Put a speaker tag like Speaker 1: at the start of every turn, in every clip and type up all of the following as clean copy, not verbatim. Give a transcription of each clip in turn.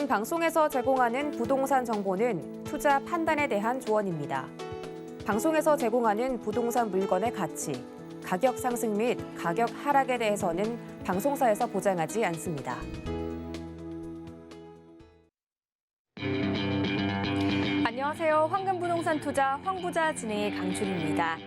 Speaker 1: 본 방송에서 제공하는 부동산 정보는 투자 판단에 대한 조언입니다. 방송에서 제공하는 부동산 물건의 가치, 가격 상승 및 가격 하락에 대해서는 방송사에서 보장하지 않습니다. 안녕하세요. 황금부동산 투자 황부자 진행의 강준입니다.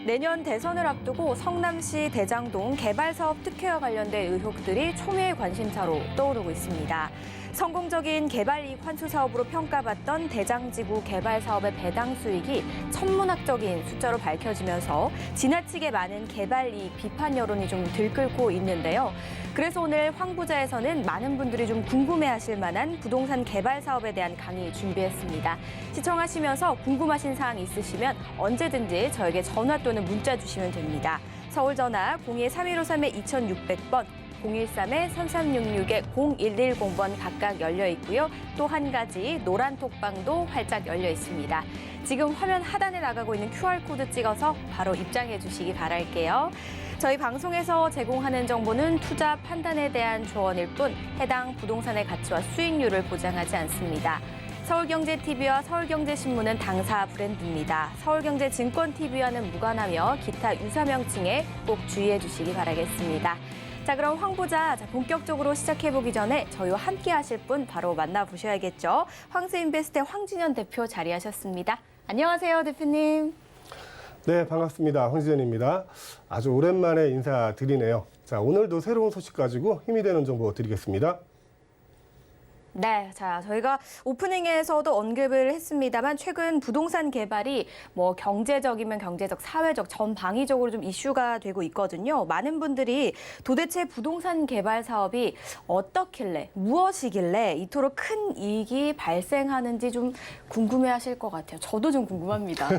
Speaker 1: 내년 대선을 앞두고 성남시 대장동 개발사업 특혜와 관련된 의혹들이 초미의 관심사로 떠오르고 있습니다. 성공적인 개발이익 환수 사업으로 평가받던 대장지구 개발 사업의 배당 수익이 천문학적인 숫자로 밝혀지면서 지나치게 많은 개발이익 비판 여론이 좀 들끓고 있는데요. 그래서 오늘 황부자에서는 많은 분들이 좀 궁금해하실 만한 부동산 개발 사업에 대한 강의 준비했습니다. 시청하시면서 궁금하신 사항 있으시면 언제든지 저에게 전화 또는 문자 주시면 됩니다. 서울 전화 02-3153-2600번 013-3366-0110번 각각 열려 있고요. 또 한 가지 노란 톡방도 활짝 열려 있습니다. 지금 화면 하단에 나가고 있는 QR코드 찍어서 바로 입장해 주시기 바랄게요. 저희 방송에서 제공하는 정보는 투자 판단에 대한 조언일 뿐 해당 부동산의 가치와 수익률을 보장하지 않습니다. 서울경제TV와 서울경제신문은 당사 브랜드입니다. 서울경제증권TV와는 무관하며 기타 유사 명칭에 꼭 주의해 주시기 바라겠습니다. 자, 그럼 황부자 본격적으로 시작해보기 전에 저희와 함께 하실 분 바로 만나보셔야겠죠. 황스인베스트의 황진현 대표 자리하셨습니다. 안녕하세요, 대표님.
Speaker 2: 네, 반갑습니다. 황진현입니다. 아주 오랜만에 인사드리네요. 자, 오늘도 새로운 소식 가지고 힘이 되는 정보 드리겠습니다.
Speaker 1: 네, 자, 저희가 오프닝에서도 언급을 했습니다만 최근 부동산 개발이 뭐 경제적이면 경제적, 사회적, 전방위적으로 좀 이슈가 되고 있거든요. 많은 분들이 도대체 부동산 개발 사업이 어떻길래, 무엇이길래 이토록 큰 이익이 발생하는지 좀 궁금해하실 것 같아요. 저도 좀 궁금합니다.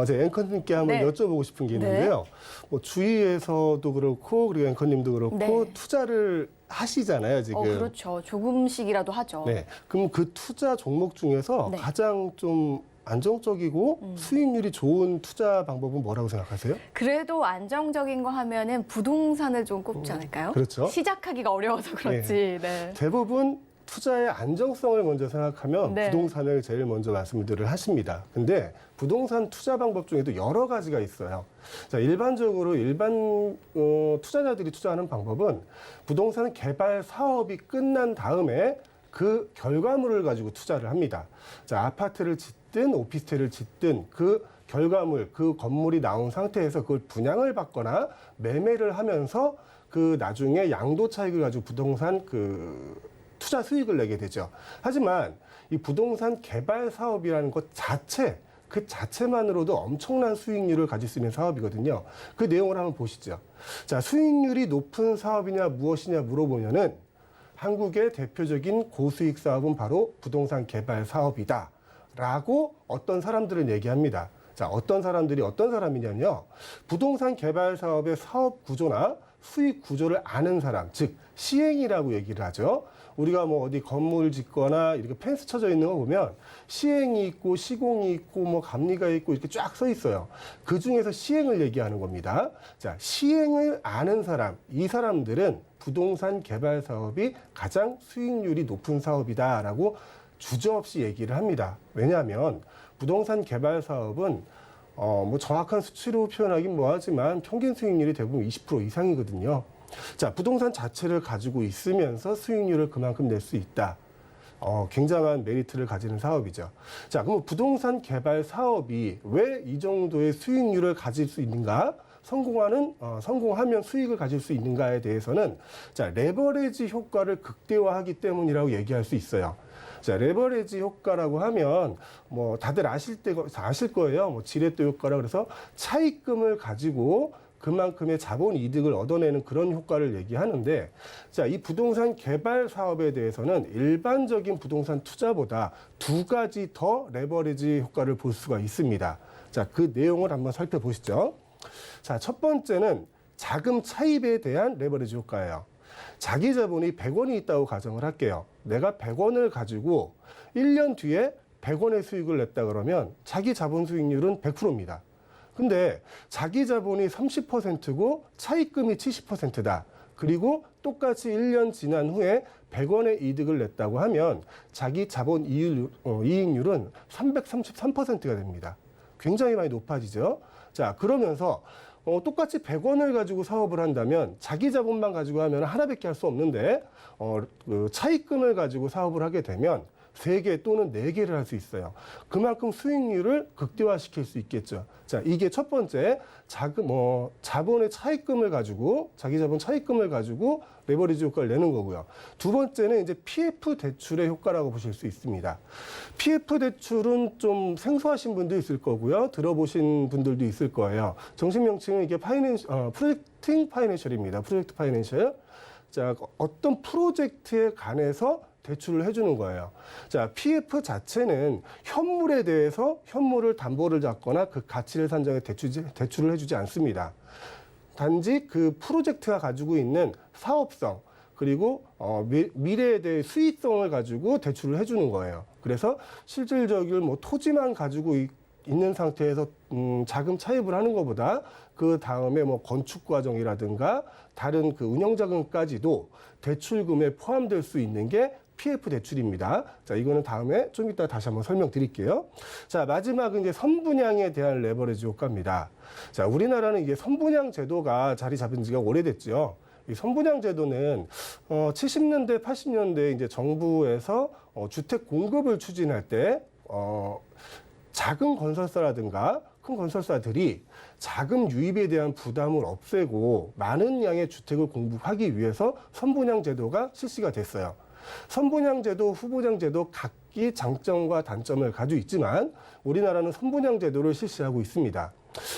Speaker 2: 제 앵커님께 한번 여쭤보고 싶은 게 있는데요. 뭐 주위에서도 그렇고 그리고 앵커님도 그렇고 투자를 하시잖아요, 지금.
Speaker 1: 그렇죠. 조금씩이라도 하죠.
Speaker 2: 네. 그럼 그 투자 종목 중에서 가장 좀 안정적이고 수익률이 좋은 투자 방법은 뭐라고 생각하세요?
Speaker 1: 그래도 안정적인 거 하면은 부동산을 좀 꼽지 않을까요?
Speaker 2: 그렇죠.
Speaker 1: 시작하기가 어려워서 그렇지. 네.
Speaker 2: 대부분 투자의 안정성을 먼저 생각하면 부동산을 제일 먼저 말씀들을 하십니다. 근데 부동산 투자 방법 중에도 여러 가지가 있어요. 자, 일반적으로 투자자들이 투자하는 방법은 부동산 개발 사업이 끝난 다음에 그 결과물을 가지고 투자를 합니다. 자, 아파트를 짓든 오피스텔을 짓든 그 결과물, 그 건물이 나온 상태에서 그걸 분양을 받거나 매매를 하면서 그 나중에 양도 차익을 가지고 부동산 투자 수익을 내게 되죠. 하지만 이 부동산 개발 사업이라는 것 그 자체만으로도 엄청난 수익률을 가질 수 있는 사업이거든요. 그 내용을 한번 보시죠. 자, 수익률이 높은 사업이냐 무엇이냐 물어보면은 한국의 대표적인 고수익 사업은 바로 부동산 개발 사업이다. 라고 어떤 사람들은 얘기합니다. 자, 어떤 사람이냐면요. 부동산 개발 사업의 사업 구조나 수익 구조를 아는 사람, 즉 시행이라고 얘기를 하죠. 우리가 뭐 어디 건물 짓거나 이렇게 펜스 쳐져 있는 거 보면 시행이 있고 시공이 있고 뭐 감리가 있고 이렇게 쫙 써 있어요. 그 중에서 시행을 얘기하는 겁니다. 자, 시행을 아는 사람, 이 사람들은 부동산 개발 사업이 가장 수익률이 높은 사업이다라고 주저없이 얘기를 합니다. 왜냐하면 부동산 개발 사업은 뭐 정확한 수치로 표현하긴 뭐하지만 평균 수익률이 대부분 20% 이상이거든요. 자, 부동산 자체를 가지고 있으면서 수익률을 그만큼 낼 수 있다. 굉장한 메리트를 가지는 사업이죠. 자, 그럼 부동산 개발 사업이 왜 이 정도의 수익률을 가질 수 있는가? 성공하면 수익을 가질 수 있는가에 대해서는 자, 레버리지 효과를 극대화하기 때문이라고 얘기할 수 있어요. 자, 레버리지 효과라고 하면 뭐 다들 아실 거예요. 뭐 지렛대 효과라 그래서 차입금을 가지고 그만큼의 자본 이득을 얻어내는 그런 효과를 얘기하는데, 자, 이 부동산 개발 사업에 대해서는 일반적인 부동산 투자보다 두 가지 더 레버리지 효과를 볼 수가 있습니다. 자, 그 내용을 한번 살펴보시죠. 자, 첫 번째는 자금 차입에 대한 레버리지 효과예요. 자기 자본이 100원이 있다고 가정을 할게요. 내가 100원을 가지고 1년 뒤에 100원의 수익을 냈다 그러면 자기 자본 수익률은 100%입니다. 근데 자기 자본이 30%고 차입금이 70%다. 그리고 똑같이 1년 지난 후에 100원의 이득을 냈다고 하면 자기 자본 이익률은 333%가 됩니다. 굉장히 많이 높아지죠. 자, 그러면서 똑같이 100원을 가지고 사업을 한다면 자기 자본만 가지고 하면 하나밖에 할 수 없는데 그 차입금을 가지고 사업을 하게 되면 3개 또는 4개를 할 수 있어요. 그만큼 수익률을 극대화시킬 수 있겠죠. 자, 이게 첫 번째 자본의 차입금을 가지고 자기 자본 차입금을 가지고 레버리지 효과를 내는 거고요. 두 번째는 이제 PF 대출의 효과라고 보실 수 있습니다. PF 대출은 좀 생소하신 분도 있을 거고요. 들어보신 분들도 있을 거예요. 정식 명칭은 이게 프로젝팅 파이낸셜입니다. 프로젝트 파이낸셜. 자, 어떤 프로젝트에 관해서 대출을 해주는 거예요. 자, PF 자체는 현물에 대해서 현물을 담보를 잡거나 그 가치를 산정해 대출을 해주지 않습니다. 단지 그 프로젝트가 가지고 있는 사업성 그리고 미래에 대해 수익성을 가지고 대출을 해주는 거예요. 그래서 실질적인 토지만 가지고 있는 상태에서 자금 차입을 하는 것보다 그 다음에 건축 과정이라든가 다른 그 운영 자금까지도 대출금에 포함될 수 있는 게 PF 대출입니다. 자, 이거는 다음에 좀 이따 다시 한번 설명드릴게요. 자, 마지막은 이제 선분양에 대한 레버리지 효과입니다. 자, 우리나라는 이게 선분양 제도가 자리 잡은 지가 오래됐죠. 이 선분양 제도는 70년대, 80년대 이제 정부에서 주택 공급을 추진할 때 작은 건설사라든가 큰 건설사들이 자금 유입에 대한 부담을 없애고 많은 양의 주택을 공급하기 위해서 선분양 제도가 실시가 됐어요. 선분양 제도, 후분양 제도 각기 장점과 단점을 가지고 있지만 우리나라는 선분양 제도를 실시하고 있습니다.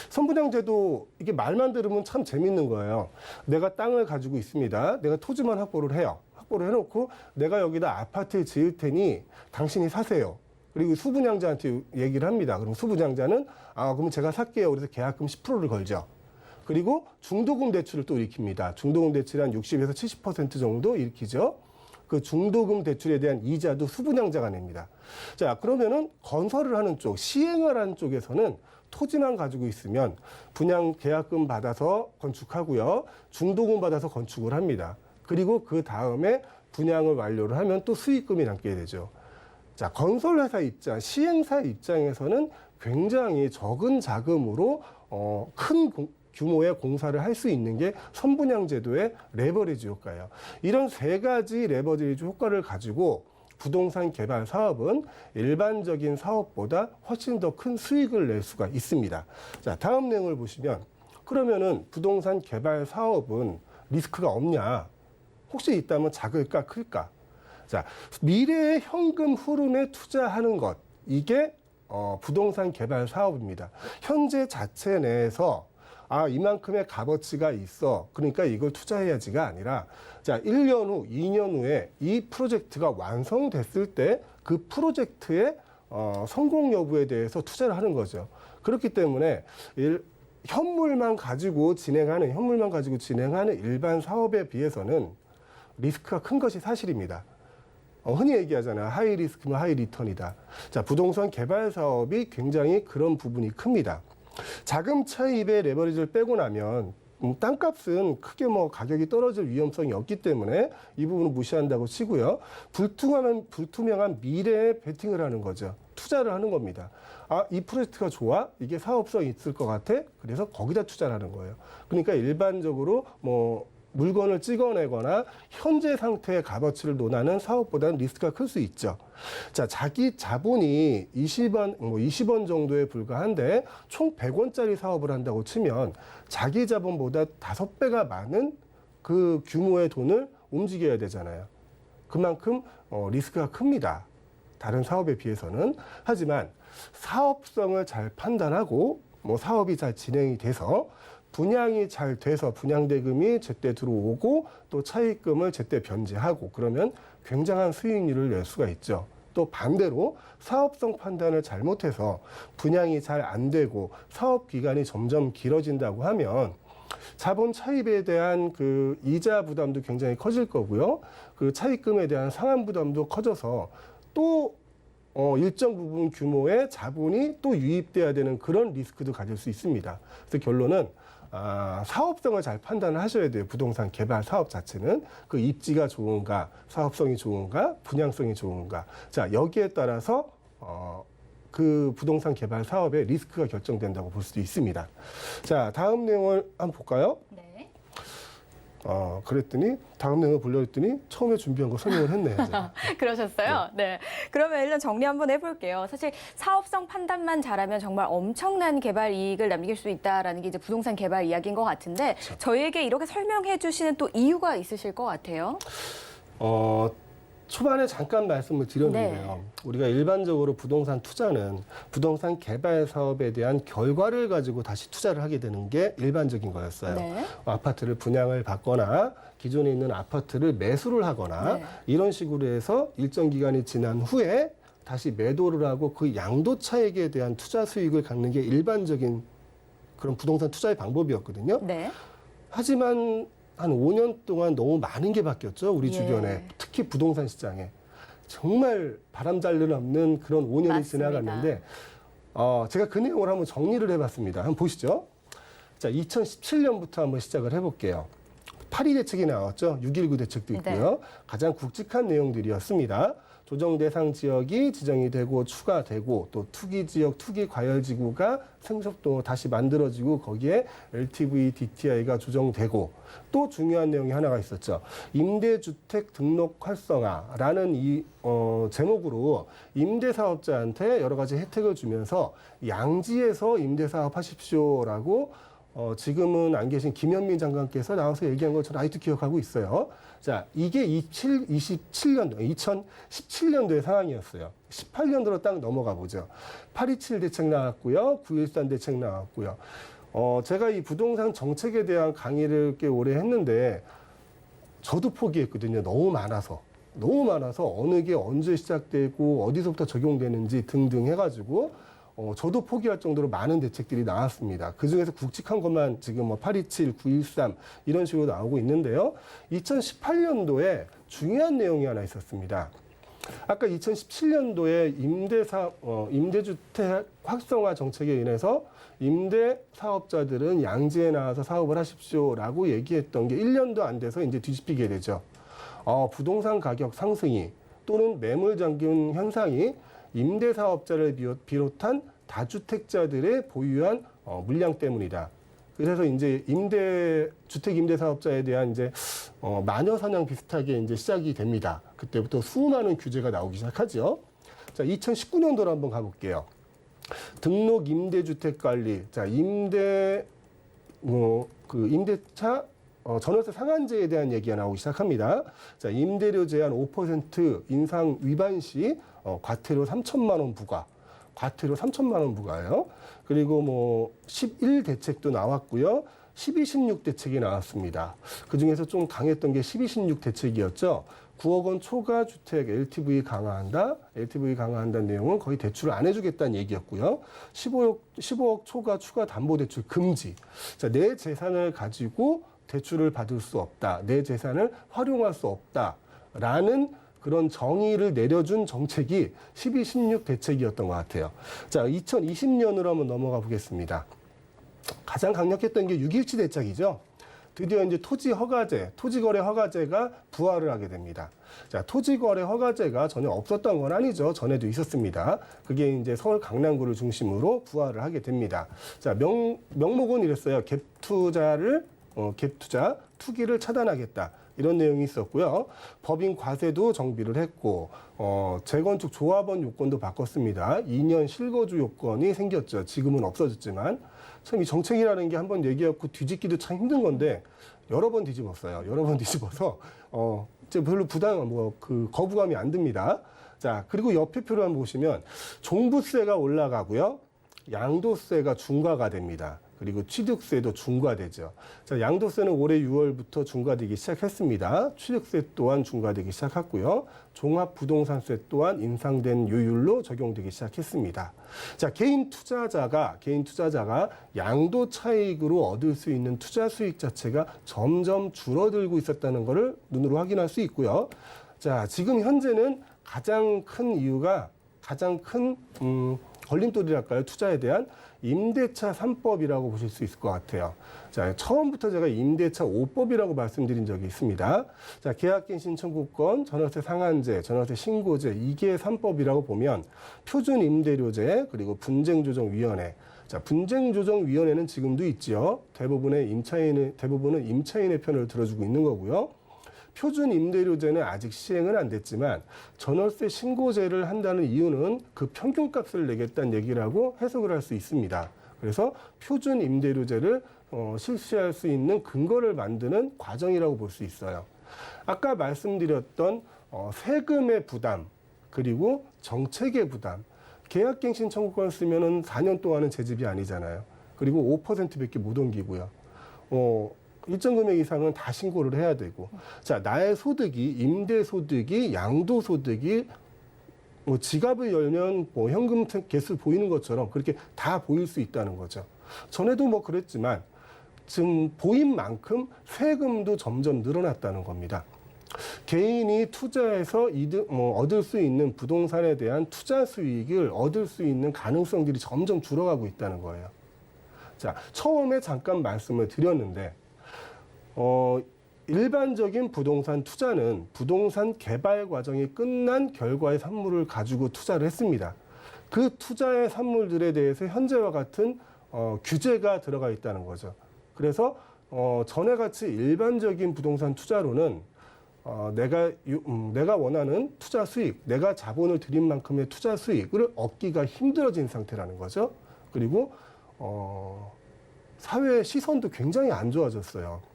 Speaker 2: 선분양 제도 이게 말만 들으면 참 재밌는 거예요. 내가 땅을 가지고 있습니다. 내가 토지만 확보를 해요. 확보를 해놓고 내가 여기다 아파트를 지을 테니 당신이 사세요. 그리고 수분양자한테 얘기를 합니다. 그럼 수분양자는 그럼 제가 살게요. 그래서 계약금 10%를 걸죠. 그리고 중도금 대출을 또 일으킵니다. 중도금 대출이 한 60에서 70% 정도 일으키죠. 그 중도금 대출에 대한 이자도 수분양자가 냅니다. 자, 그러면은 건설을 하는 쪽, 시행을 하는 쪽에서는 토지만 가지고 있으면 분양 계약금 받아서 건축하고요. 중도금 받아서 건축을 합니다. 그리고 그 다음에 분양을 완료를 하면 또 수익금이 남게 되죠. 자, 건설회사 입장, 시행사 입장에서는 굉장히 적은 자금으로 큰 규모의 공사를 할 수 있는 게 선분양 제도의 레버리지 효과예요. 이런 3가지 레버리지 효과를 가지고 부동산 개발 사업은 일반적인 사업보다 훨씬 더 큰 수익을 낼 수가 있습니다. 자, 다음 내용을 보시면 그러면은 부동산 개발 사업은 리스크가 없냐? 혹시 있다면 작을까 클까? 자, 미래의 현금 흐름에 투자하는 것, 이게 부동산 개발 사업입니다. 현재 자체 내에서 이만큼의 값어치가 있어. 그러니까 이걸 투자해야지가 아니라, 자, 1년 후, 2년 후에 이 프로젝트가 완성됐을 때 그 프로젝트의 성공 여부에 대해서 투자를 하는 거죠. 그렇기 때문에 현물만 가지고 진행하는 일반 사업에 비해서는 리스크가 큰 것이 사실입니다. 흔히 얘기하잖아요. 하이 리스크면 하이 리턴이다. 자, 부동산 개발 사업이 굉장히 그런 부분이 큽니다. 자금 차입의 레버리지를 빼고 나면 땅값은 크게 가격이 떨어질 위험성이 없기 때문에 이 부분은 무시한다고 치고요. 불투명한 미래에 베팅을 하는 거죠. 투자를 하는 겁니다. 이 프로젝트가 좋아? 이게 사업성이 있을 것 같아? 그래서 거기다 투자를 하는 거예요. 그러니까 일반적으로 물건을 찍어내거나 현재 상태의 값어치를 논하는 사업보다는 리스크가 클 수 있죠. 자, 자기 자본이 20원 정도에 불과한데 총 100원짜리 사업을 한다고 치면 자기 자본보다 5배가 많은 그 규모의 돈을 움직여야 되잖아요. 그만큼 리스크가 큽니다. 다른 사업에 비해서는. 하지만 사업성을 잘 판단하고 사업이 잘 진행이 돼서 분양이 잘 돼서 분양대금이 제때 들어오고 또 차입금을 제때 변제하고 그러면 굉장한 수익률을 낼 수가 있죠. 또 반대로 사업성 판단을 잘못해서 분양이 잘 안 되고 사업 기간이 점점 길어진다고 하면 자본 차입에 대한 그 이자 부담도 굉장히 커질 거고요. 그 차입금에 대한 상환 부담도 커져서 또 일정 부분 규모의 자본이 또 유입돼야 되는 그런 리스크도 가질 수 있습니다. 그래서 결론은 사업성을 잘 판단을 하셔야 돼요. 부동산 개발 사업 자체는 그 입지가 좋은가, 사업성이 좋은가, 분양성이 좋은가. 자, 여기에 따라서 그 부동산 개발 사업의 리스크가 결정된다고 볼 수도 있습니다. 자, 다음 내용을 한번 볼까요?
Speaker 1: 네.
Speaker 2: 그랬더니 다음 내용을 보려했더니 처음에 준비한 거 설명을 했네요. 제가.
Speaker 1: 그러셨어요? 네. 그러면 일단 정리 한번 해볼게요. 사실 사업성 판단만 잘하면 정말 엄청난 개발 이익을 남길 수 있다라는 게 이제 부동산 개발 이야기인 것 같은데
Speaker 2: 그렇죠.
Speaker 1: 저희에게 이렇게 설명해 주시는 또 이유가 있으실 것 같아요.
Speaker 2: 초반에 잠깐 말씀을 드렸는데요.
Speaker 1: 네.
Speaker 2: 우리가 일반적으로 부동산 투자는 부동산 개발 사업에 대한 결과를 가지고 다시 투자를 하게 되는 게 일반적인 거였어요.
Speaker 1: 네.
Speaker 2: 아파트를 분양을 받거나 기존에 있는 아파트를 매수를 하거나
Speaker 1: 네.
Speaker 2: 이런 식으로 해서 일정 기간이 지난 후에 다시 매도를 하고 그 양도 차익에 대한 투자 수익을 갖는 게 일반적인 그런 부동산 투자의 방법이었거든요.
Speaker 1: 네.
Speaker 2: 하지만 한 5년 동안 너무 많은 게 바뀌었죠. 우리
Speaker 1: 예.
Speaker 2: 주변에. 특히 부동산 시장에. 정말 바람잘 일 없는 그런 5년이
Speaker 1: 맞습니다.
Speaker 2: 지나갔는데 제가 그 내용을 한번 정리를 해봤습니다. 한번 보시죠. 자, 2017년부터 한번 시작을 해볼게요. 8.2 대책이 나왔죠. 6.19 대책도 있고요.
Speaker 1: 네.
Speaker 2: 가장 굵직한 내용들이었습니다. 조정 대상 지역이 지정이 되고 추가되고 또 투기 지역, 투기 과열 지구가 생석도 다시 만들어지고 거기에 LTV, DTI가 조정되고 또 중요한 내용이 하나가 있었죠. 임대주택 등록 활성화라는 이 제목으로 임대사업자한테 여러 가지 혜택을 주면서 양지에서 임대사업 하십시오라고 지금은 안 계신 김현민 장관께서 나와서 얘기한 걸 저는 아직도 기억하고 있어요. 자, 이게 2017년도의 상황이었어요. 18년도로 딱 넘어가 보죠. 8.27 대책 나왔고요. 9.13 대책 나왔고요. 제가 이 부동산 정책에 대한 강의를 꽤 오래 했는데 저도 포기했거든요. 너무 많아서 어느 게 언제 시작되고 어디서부터 적용되는지 등등 해가지고 저도 포기할 정도로 많은 대책들이 나왔습니다. 그중에서 굵직한 것만 지금 8.27, 9.13 이런 식으로 나오고 있는데요. 2018년도에 중요한 내용이 하나 있었습니다. 아까 2017년도에 임대주택 활성화 정책에 인해서 임대사업자들은 양지에 나와서 사업을 하십시오라고 얘기했던 게 1년도 안 돼서 이제 뒤집히게 되죠. 부동산 가격 상승이 또는 매물 잠금 현상이 임대사업자를 비롯한 다주택자들의 보유한 물량 때문이다. 그래서 이제 주택 임대사업자에 대한 이제 마녀 사냥 비슷하게 이제 시작이 됩니다. 그때부터 수많은 규제가 나오기 시작하죠. 자, 2019년도로 한번 가볼게요. 등록 임대주택 관리. 자, 임대차 전월세 상한제에 대한 얘기가 나오기 시작합니다. 자, 임대료 제한 5% 인상 위반 시 과태료 3천만 원 부과. 과태료 3천만 원 부과예요. 그리고 11 대책도 나왔고요. 12, 16 대책이 나왔습니다. 그중에서 좀 강했던 게 12, 16 대책이었죠. 9억 원 초과 주택 LTV 강화한다. LTV 강화한다는 내용은 거의 대출을 안 해주겠다는 얘기였고요. 15억 초과 추가 담보대출 금지. 자, 내 재산을 가지고 대출을 받을 수 없다. 내 재산을 활용할 수 없다라는 그런 정의를 내려준 정책이 12, 16 대책이었던 것 같아요. 자, 2020년으로 한번 넘어가 보겠습니다. 가장 강력했던 게 6.17 대책이죠. 드디어 이제 토지거래 허가제가 부활을 하게 됩니다. 자, 토지거래 허가제가 전혀 없었던 건 아니죠. 전에도 있었습니다. 그게 이제 서울 강남구를 중심으로 부활을 하게 됩니다. 자, 명목은 이랬어요. 갭투자, 투기를 차단하겠다. 이런 내용이 있었고요. 법인 과세도 정비를 했고 재건축 조합원 요건도 바꿨습니다. 2년 실거주 요건이 생겼죠. 지금은 없어졌지만 참 이 정책이라는 게 한번 얘기하고 뒤집기도 참 힘든 건데 여러 번 뒤집었어요. 여러 번 뒤집어서 이제 별로 거부감이 안 듭니다. 자, 그리고 옆에 표를 한번 보시면 종부세가 올라가고요. 양도세가 중과가 됩니다. 그리고 취득세도 중과되죠. 자, 양도세는 올해 6월부터 중과되기 시작했습니다. 취득세 또한 중과되기 시작했고요. 종합부동산세 또한 인상된 요율로 적용되기 시작했습니다. 자, 개인 투자자가 양도 차익으로 얻을 수 있는 투자 수익 자체가 점점 줄어들고 있었다는 것을 눈으로 확인할 수 있고요. 자, 지금 현재는 가장 큰 걸림돌이랄까요? 투자에 대한 임대차 3법이라고 보실 수 있을 것 같아요. 자, 처음부터 제가 임대차 5법이라고 말씀드린 적이 있습니다. 자, 계약갱신 청구권, 전월세 상한제, 전월세 신고제, 이게 3법이라고 보면 표준 임대료제, 그리고 분쟁조정위원회. 자, 분쟁조정위원회는 지금도 있지요. 대부분은 임차인의 편을 들어주고 있는 거고요. 표준 임대료제는 아직 시행은 안 됐지만 전월세 신고제를 한다는 이유는 그 평균값을 내겠다는 얘기라고 해석을 할 수 있습니다. 그래서 표준 임대료제를 실시할 수 있는 근거를 만드는 과정이라고 볼 수 있어요. 아까 말씀드렸던 세금의 부담 그리고 정책의 부담, 계약갱신 청구권 쓰면은 4년 동안은 재집이 아니잖아요. 그리고 5%밖에 못 옮기고요. 일정 금액 이상은 다 신고를 해야 되고, 자, 나의 소득이, 임대소득이, 양도소득이, 지갑을 열면 현금 개수 보이는 것처럼 그렇게 다 보일 수 있다는 거죠. 전에도 그랬지만, 지금 보인 만큼 세금도 점점 늘어났다는 겁니다. 개인이 투자해서 얻을 수 있는 부동산에 대한 투자 수익을 얻을 수 있는 가능성들이 점점 줄어가고 있다는 거예요. 자, 처음에 잠깐 말씀을 드렸는데, 일반적인 부동산 투자는 부동산 개발 과정이 끝난 결과의 산물을 가지고 투자를 했습니다. 그 투자의 산물들에 대해서 현재와 같은 규제가 들어가 있다는 거죠. 그래서 전에 같이 일반적인 부동산 투자로는 내가 원하는 투자 수익, 내가 자본을 들인 만큼의 투자 수익을 얻기가 힘들어진 상태라는 거죠. 그리고 사회의 시선도 굉장히 안 좋아졌어요.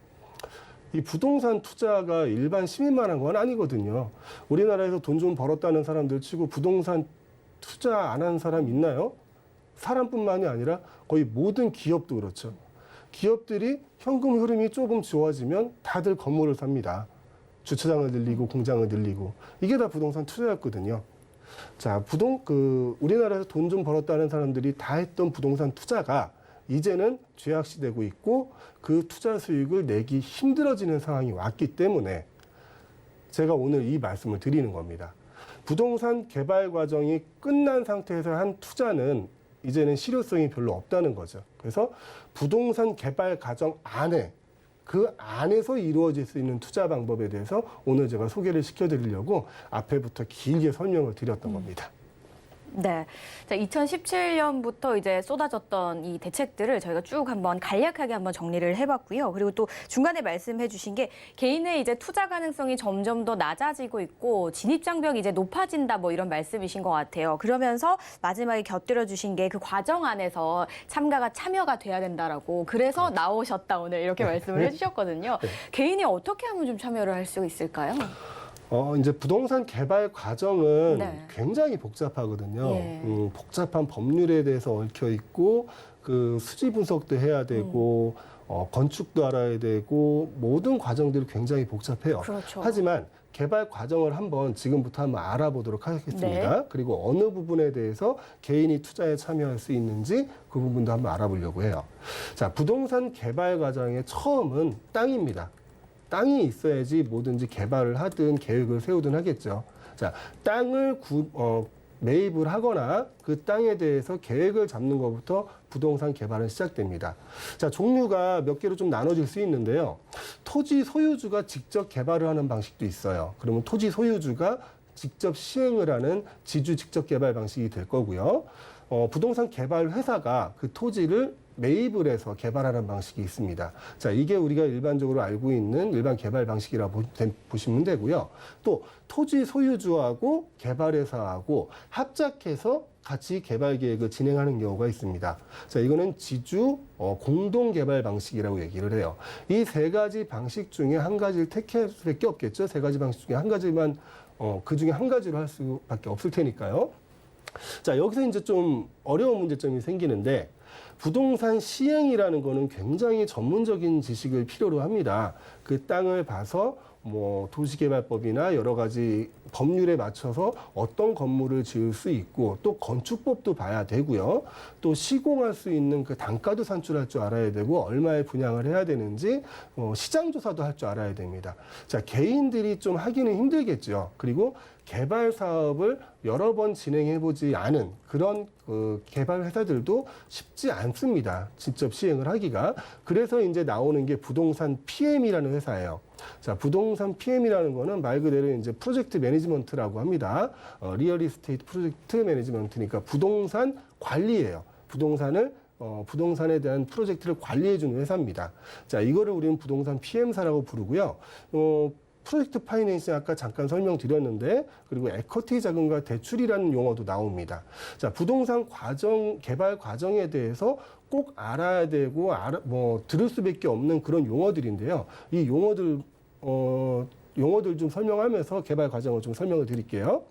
Speaker 2: 이 부동산 투자가 일반 시민만 한 건 아니거든요. 우리나라에서 돈 좀 벌었다는 사람들 치고 부동산 투자 안 한 사람 있나요? 사람뿐만이 아니라 거의 모든 기업도 그렇죠. 기업들이 현금 흐름이 조금 좋아지면 다들 건물을 삽니다. 주차장을 늘리고 공장을 늘리고, 이게 다 부동산 투자였거든요. 자, 우리나라에서 돈 좀 벌었다는 사람들이 다 했던 부동산 투자가 이제는 죄악시되고 있고, 그 투자 수익을 내기 힘들어지는 상황이 왔기 때문에 제가 오늘 이 말씀을 드리는 겁니다. 부동산 개발 과정이 끝난 상태에서 한 투자는 이제는 실효성이 별로 없다는 거죠. 그래서 부동산 개발 과정 안에, 그 안에서 이루어질 수 있는 투자 방법에 대해서 오늘 제가 소개를 시켜드리려고 앞에부터 길게 설명을 드렸던 겁니다.
Speaker 1: 네. 자, 2017년부터 이제 쏟아졌던 이 대책들을 저희가 쭉 한번 간략하게 한번 정리를 해봤고요. 그리고 또 중간에 말씀해 주신 게 개인의 이제 투자 가능성이 점점 더 낮아지고 있고 진입장벽이 이제 높아진다 뭐 이런 말씀이신 것 같아요. 그러면서 마지막에 곁들여 주신 게 그 과정 안에서 참여가 돼야 된다라고, 그래서 나오셨다 오늘 이렇게 말씀을 해주셨거든요. 개인이 어떻게 하면 좀 참여를 할 수 있을까요?
Speaker 2: 이제 부동산 개발 과정은
Speaker 1: 네.
Speaker 2: 굉장히 복잡하거든요.
Speaker 1: 예.
Speaker 2: 복잡한 법률에 대해서 얽혀 있고, 그 수지 분석도 해야 되고, 건축도 알아야 되고, 모든 과정들이 굉장히 복잡해요.
Speaker 1: 그렇죠.
Speaker 2: 하지만 개발 과정을 지금부터 한번 알아보도록 하겠습니다.
Speaker 1: 네.
Speaker 2: 그리고 어느 부분에 대해서 개인이 투자에 참여할 수 있는지 그 부분도 한번 알아보려고 해요. 자, 부동산 개발 과정의 처음은 땅입니다. 땅이 있어야지 뭐든지 개발을 하든 계획을 세우든 하겠죠. 자, 땅을 매입을 하거나 그 땅에 대해서 계획을 잡는 것부터 부동산 개발은 시작됩니다. 자, 종류가 몇 개로 좀 나눠질 수 있는데요. 토지 소유주가 직접 개발을 하는 방식도 있어요. 그러면 토지 소유주가 직접 시행을 하는 지주 직접 개발 방식이 될 거고요. 부동산 개발 회사가 그 토지를 매입을 해서 개발하는 방식이 있습니다. 자, 이게 우리가 일반적으로 알고 있는 일반 개발 방식이라고 보시면 되고요. 또 토지 소유주하고 개발회사하고 합작해서 같이 개발 계획을 진행하는 경우가 있습니다. 자, 이거는 지주 공동 개발 방식이라고 얘기를 해요. 이 세 가지 방식 중에 한 가지를 택할 수밖에 없겠죠. 세 가지 방식 중에 한 가지만 그 중에 한 가지로 할 수밖에 없을 테니까요. 자, 여기서 이제 좀 어려운 문제점이 생기는데, 부동산 시행이라는 거는 굉장히 전문적인 지식을 필요로 합니다. 그 땅을 봐서 뭐 도시개발법이나 여러 가지 법률에 맞춰서 어떤 건물을 지을 수 있고 또 건축법도 봐야 되고요. 또 시공할 수 있는 그 단가도 산출할 줄 알아야 되고 얼마에 분양을 해야 되는지 시장 조사도 할 줄 알아야 됩니다. 자, 개인들이 좀 하기는 힘들겠죠. 그리고 개발 사업을 여러 번 진행해 보지 않은 그런 개발 회사들도 쉽지 않습니다. 직접 시행을 하기가. 그래서 이제 나오는 게 부동산 PM이라는 회사예요. 자, 부동산 PM이라는 거는 말 그대로 이제 프로젝트 매니지먼트라고 합니다. 리얼 이스테이트 프로젝트 매니지먼트니까 부동산 관리예요. 부동산에 대한 프로젝트를 관리해 주는 회사입니다. 자, 이거를 우리는 부동산 PM사라고 부르고요. 프로젝트 파이낸싱 아까 잠깐 설명드렸는데, 그리고 에쿼티 자금과 대출이라는 용어도 나옵니다. 자, 부동산 개발 과정에 대해서 꼭 알아야 되고 들을 수밖에 없는 그런 용어들인데요. 이 용어들 좀 설명하면서 개발 과정을 좀 설명을 드릴게요.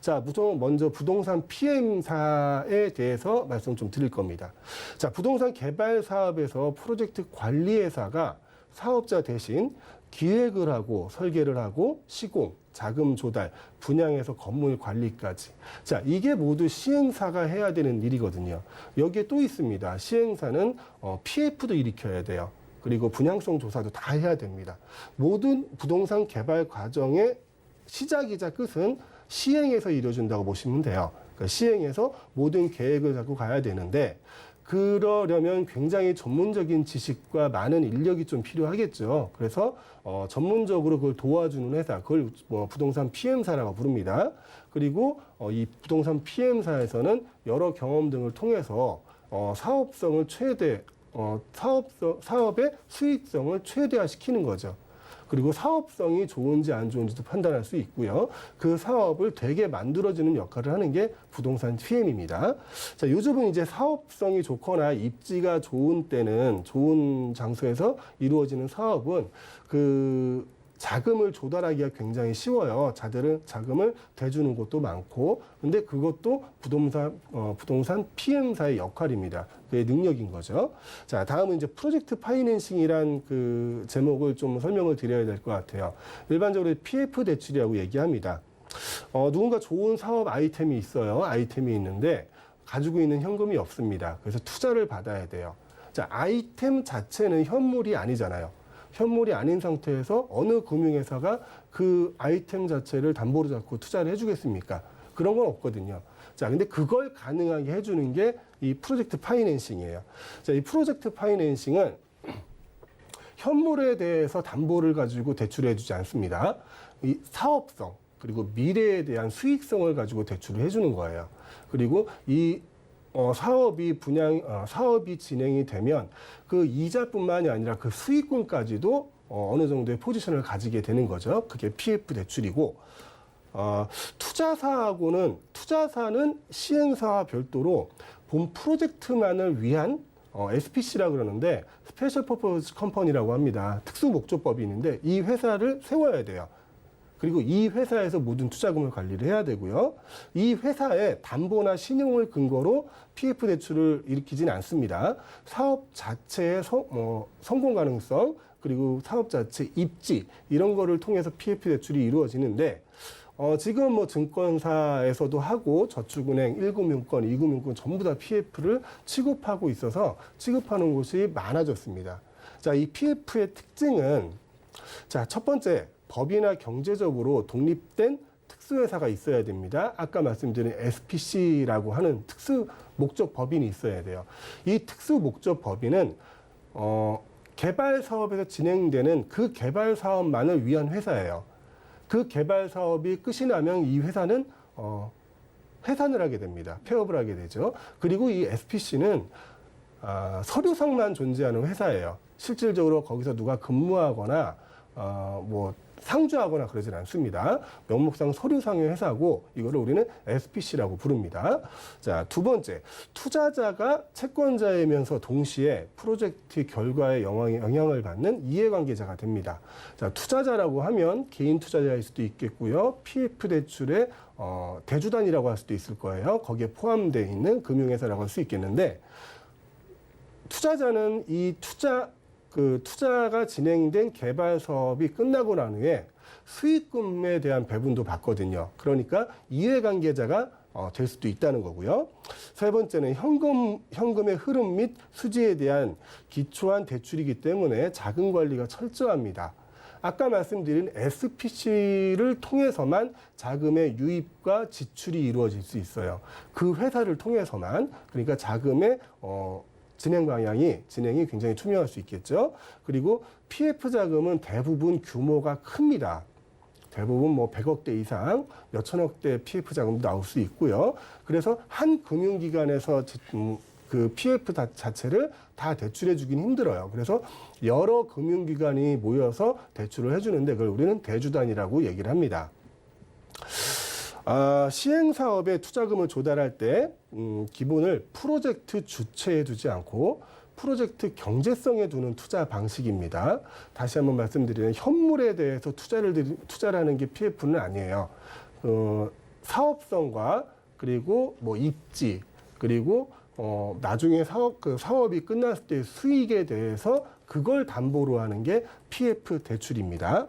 Speaker 2: 자, 먼저 부동산 PM사에 대해서 말씀 좀 드릴 겁니다. 자, 부동산 개발 사업에서 프로젝트 관리회사가 사업자 대신 기획을 하고 설계를 하고 시공, 자금 조달, 분양에서 건물 관리까지. 자, 이게 모두 시행사가 해야 되는 일이거든요. 여기에 또 있습니다. 시행사는 PF도 일으켜야 돼요. 그리고 분양성 조사도 다 해야 됩니다. 모든 부동산 개발 과정의 시작이자 끝은 시행에서 이루어진다고 보시면 돼요. 그러니까 시행에서 모든 계획을 갖고 가야 되는데, 그러려면 굉장히 전문적인 지식과 많은 인력이 좀 필요하겠죠. 그래서 전문적으로 그걸 도와주는 회사, 그걸 부동산 PM사라고 부릅니다. 그리고 이 부동산 PM사에서는 여러 경험 등을 통해서 사업성을 사업의 수익성을 최대화시키는 거죠. 그리고 사업성이 좋은지 안 좋은지도 판단할 수 있고요. 그 사업을 되게 만들어주는 역할을 하는 게 부동산 PM입니다. 자, 요즘은 이제 사업성이 좋거나 입지가 좋은 때는, 좋은 장소에서 이루어지는 사업은 그 자금을 조달하기가 굉장히 쉬워요. 자금을 대주는 곳도 많고. 근데 그것도 부동산 PM사의 역할입니다. 그의 능력인 거죠. 자, 다음은 이제 프로젝트 파이낸싱이란 그 제목을 좀 설명을 드려야 될 것 같아요. 일반적으로 PF 대출이라고 얘기합니다. 누군가 좋은 사업 아이템이 있어요. 아이템이 있는데 가지고 있는 현금이 없습니다. 그래서 투자를 받아야 돼요. 자, 아이템 자체는 현물이 아니잖아요. 현물이 아닌 상태에서 어느 금융회사가 그 아이템 자체를 담보로 잡고 투자를 해주겠습니까? 그런 건 없거든요. 자, 근데 그걸 가능하게 해주는 게 이 프로젝트 파이낸싱이에요. 자, 이 프로젝트 파이낸싱은 현물에 대해서 담보를 가지고 대출해주지 않습니다. 이 사업성, 그리고 미래에 대한 수익성을 가지고 대출을 해주는 거예요. 그리고 이 사업이 진행이 되면 그 이자뿐만이 아니라 그 수익금까지도 어느 정도의 포지션을 가지게 되는 거죠. 그게 PF 대출이고, 투자사는 시행사와 별도로 본 프로젝트만을 위한 SPC라고 그러는데 스페셜 퍼포스 컴퍼니라고 합니다. 특수 목적법이 있는데 이 회사를 세워야 돼요. 그리고 이 회사에서 모든 투자금을 관리를 해야 되고요. 이 회사의 담보나 신용을 근거로 PF 대출을 일으키지는 않습니다. 사업 자체의 성공 가능성, 그리고 사업 자체 입지, 이런 거를 통해서 PF 대출이 이루어지는데, 지금 증권사에서도 하고 저축은행, 1금융권, 2금융권 전부 다 PF를 취급하고 있어서 취급하는 곳이 많아졌습니다. 자, 이 PF의 특징은, 자, 첫 번째, 법이나 경제적으로 독립된 특수회사가 있어야 됩니다. 아까 말씀드린 SPC라고 하는 특수 목적 법인이 있어야 돼요. 이 특수 목적 법인은 개발 사업에서 진행되는 그 개발 사업만을 위한 회사예요. 그 개발 사업이 끝이 나면 이 회사는 해산을 하게 됩니다. 폐업을 하게 되죠. 그리고 이 SPC는 서류상만 존재하는 회사예요. 실질적으로 거기서 누가 근무하거나 상주하거나 그러진 않습니다. 명목상 서류상의 회사고, 이거를 우리는 SPC라고 부릅니다. 자, 두 번째, 투자자가 채권자이면서 동시에 프로젝트 결과에 영향을 받는 이해관계자가 됩니다. 자, 투자자라고 하면 개인 투자자일 수도 있겠고요. PF 대출의 대주단이라고 할 수도 있을 거예요. 거기에 포함되어 있는 금융회사라고 할 수 있겠는데, 투자자는 이 투자가 진행된 개발 사업이 끝나고 난 후에 수익금에 대한 배분도 받거든요. 그러니까 이해관계자가 될 수도 있다는 거고요. 세 번째는 현금의 흐름 및 수지에 대한 기초한 대출이기 때문에 자금 관리가 철저합니다. 아까 말씀드린 SPC를 통해서만 자금의 유입과 지출이 이루어질 수 있어요. 그 회사를 통해서만. 그러니까 자금의 진행이 굉장히 투명할 수 있겠죠. 그리고 PF 자금은 대부분 규모가 큽니다. 대부분 뭐 100억대 이상, 몇천억대 PF 자금도 나올 수 있고요. 그래서 한 금융기관에서 그 PF 자체를 다 대출해 주긴 힘들어요. 그래서 여러 금융기관이 모여서 대출을 해주는데 그걸 우리는 대주단이라고 얘기를 합니다. 시행사업에 투자금을 조달할 때 기본을 프로젝트 주체에 두지 않고 프로젝트 경제성에 두는 투자 방식입니다. 다시 한번 말씀드리면 현물에 대해서 투자라는 게 PF는 아니에요. 사업성과 그리고 뭐 입지 그리고 나중에 사업이 끝났을 때 수익에 대해서 그걸 담보로 하는 게 PF 대출입니다.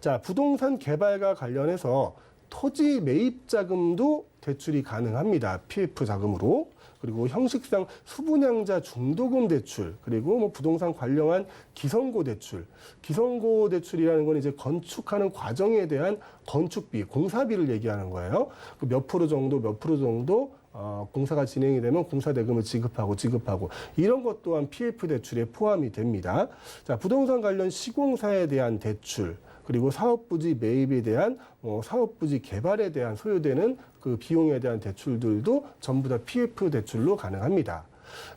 Speaker 2: 자, 부동산 개발과 관련해서 토지 매입 자금도 대출이 가능합니다. PF 자금으로. 그리고 형식상 수분양자 중도금 대출, 그리고 뭐 부동산 관련한 기성고 대출. 기성고 대출이라는 건 이제 건축하는 과정에 대한 건축비, 공사비를 얘기하는 거예요. 그 몇 프로 정도 공사가 진행이 되면 공사 대금을 지급하고 이런 것 또한 PF 대출에 포함이 됩니다. 자, 부동산 관련 시공사에 대한 대출, 그리고 사업부지 매입에 대한 사업부지 개발에 대한 소요되는 그 비용에 대한 대출들도 전부 다 PF 대출로 가능합니다.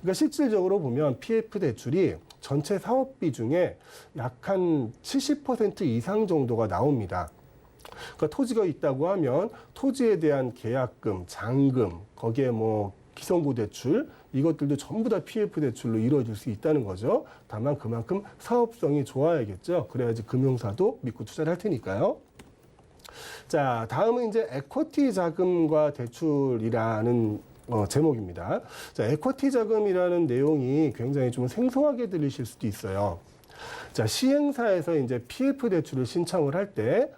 Speaker 2: 그러니까 실질적으로 보면 PF 대출이 전체 사업비 중에 약 한 70% 이상 정도가 나옵니다. 그러니까 토지가 있다고 하면 토지에 대한 계약금, 잔금, 거기에 뭐 기성고 대출 이것들도 전부 다 PF 대출로 이루어질 수 있다는 거죠. 다만 그만큼 사업성이 좋아야겠죠. 그래야지 금융사도 믿고 투자를 할 테니까요. 자, 다음은 이제 에쿼티 자금과 대출이라는 제목입니다. 자, 에쿼티 자금이라는 내용이 굉장히 좀 생소하게 들리실 수도 있어요. 자, 시행사에서 이제 PF 대출을 신청을 할 때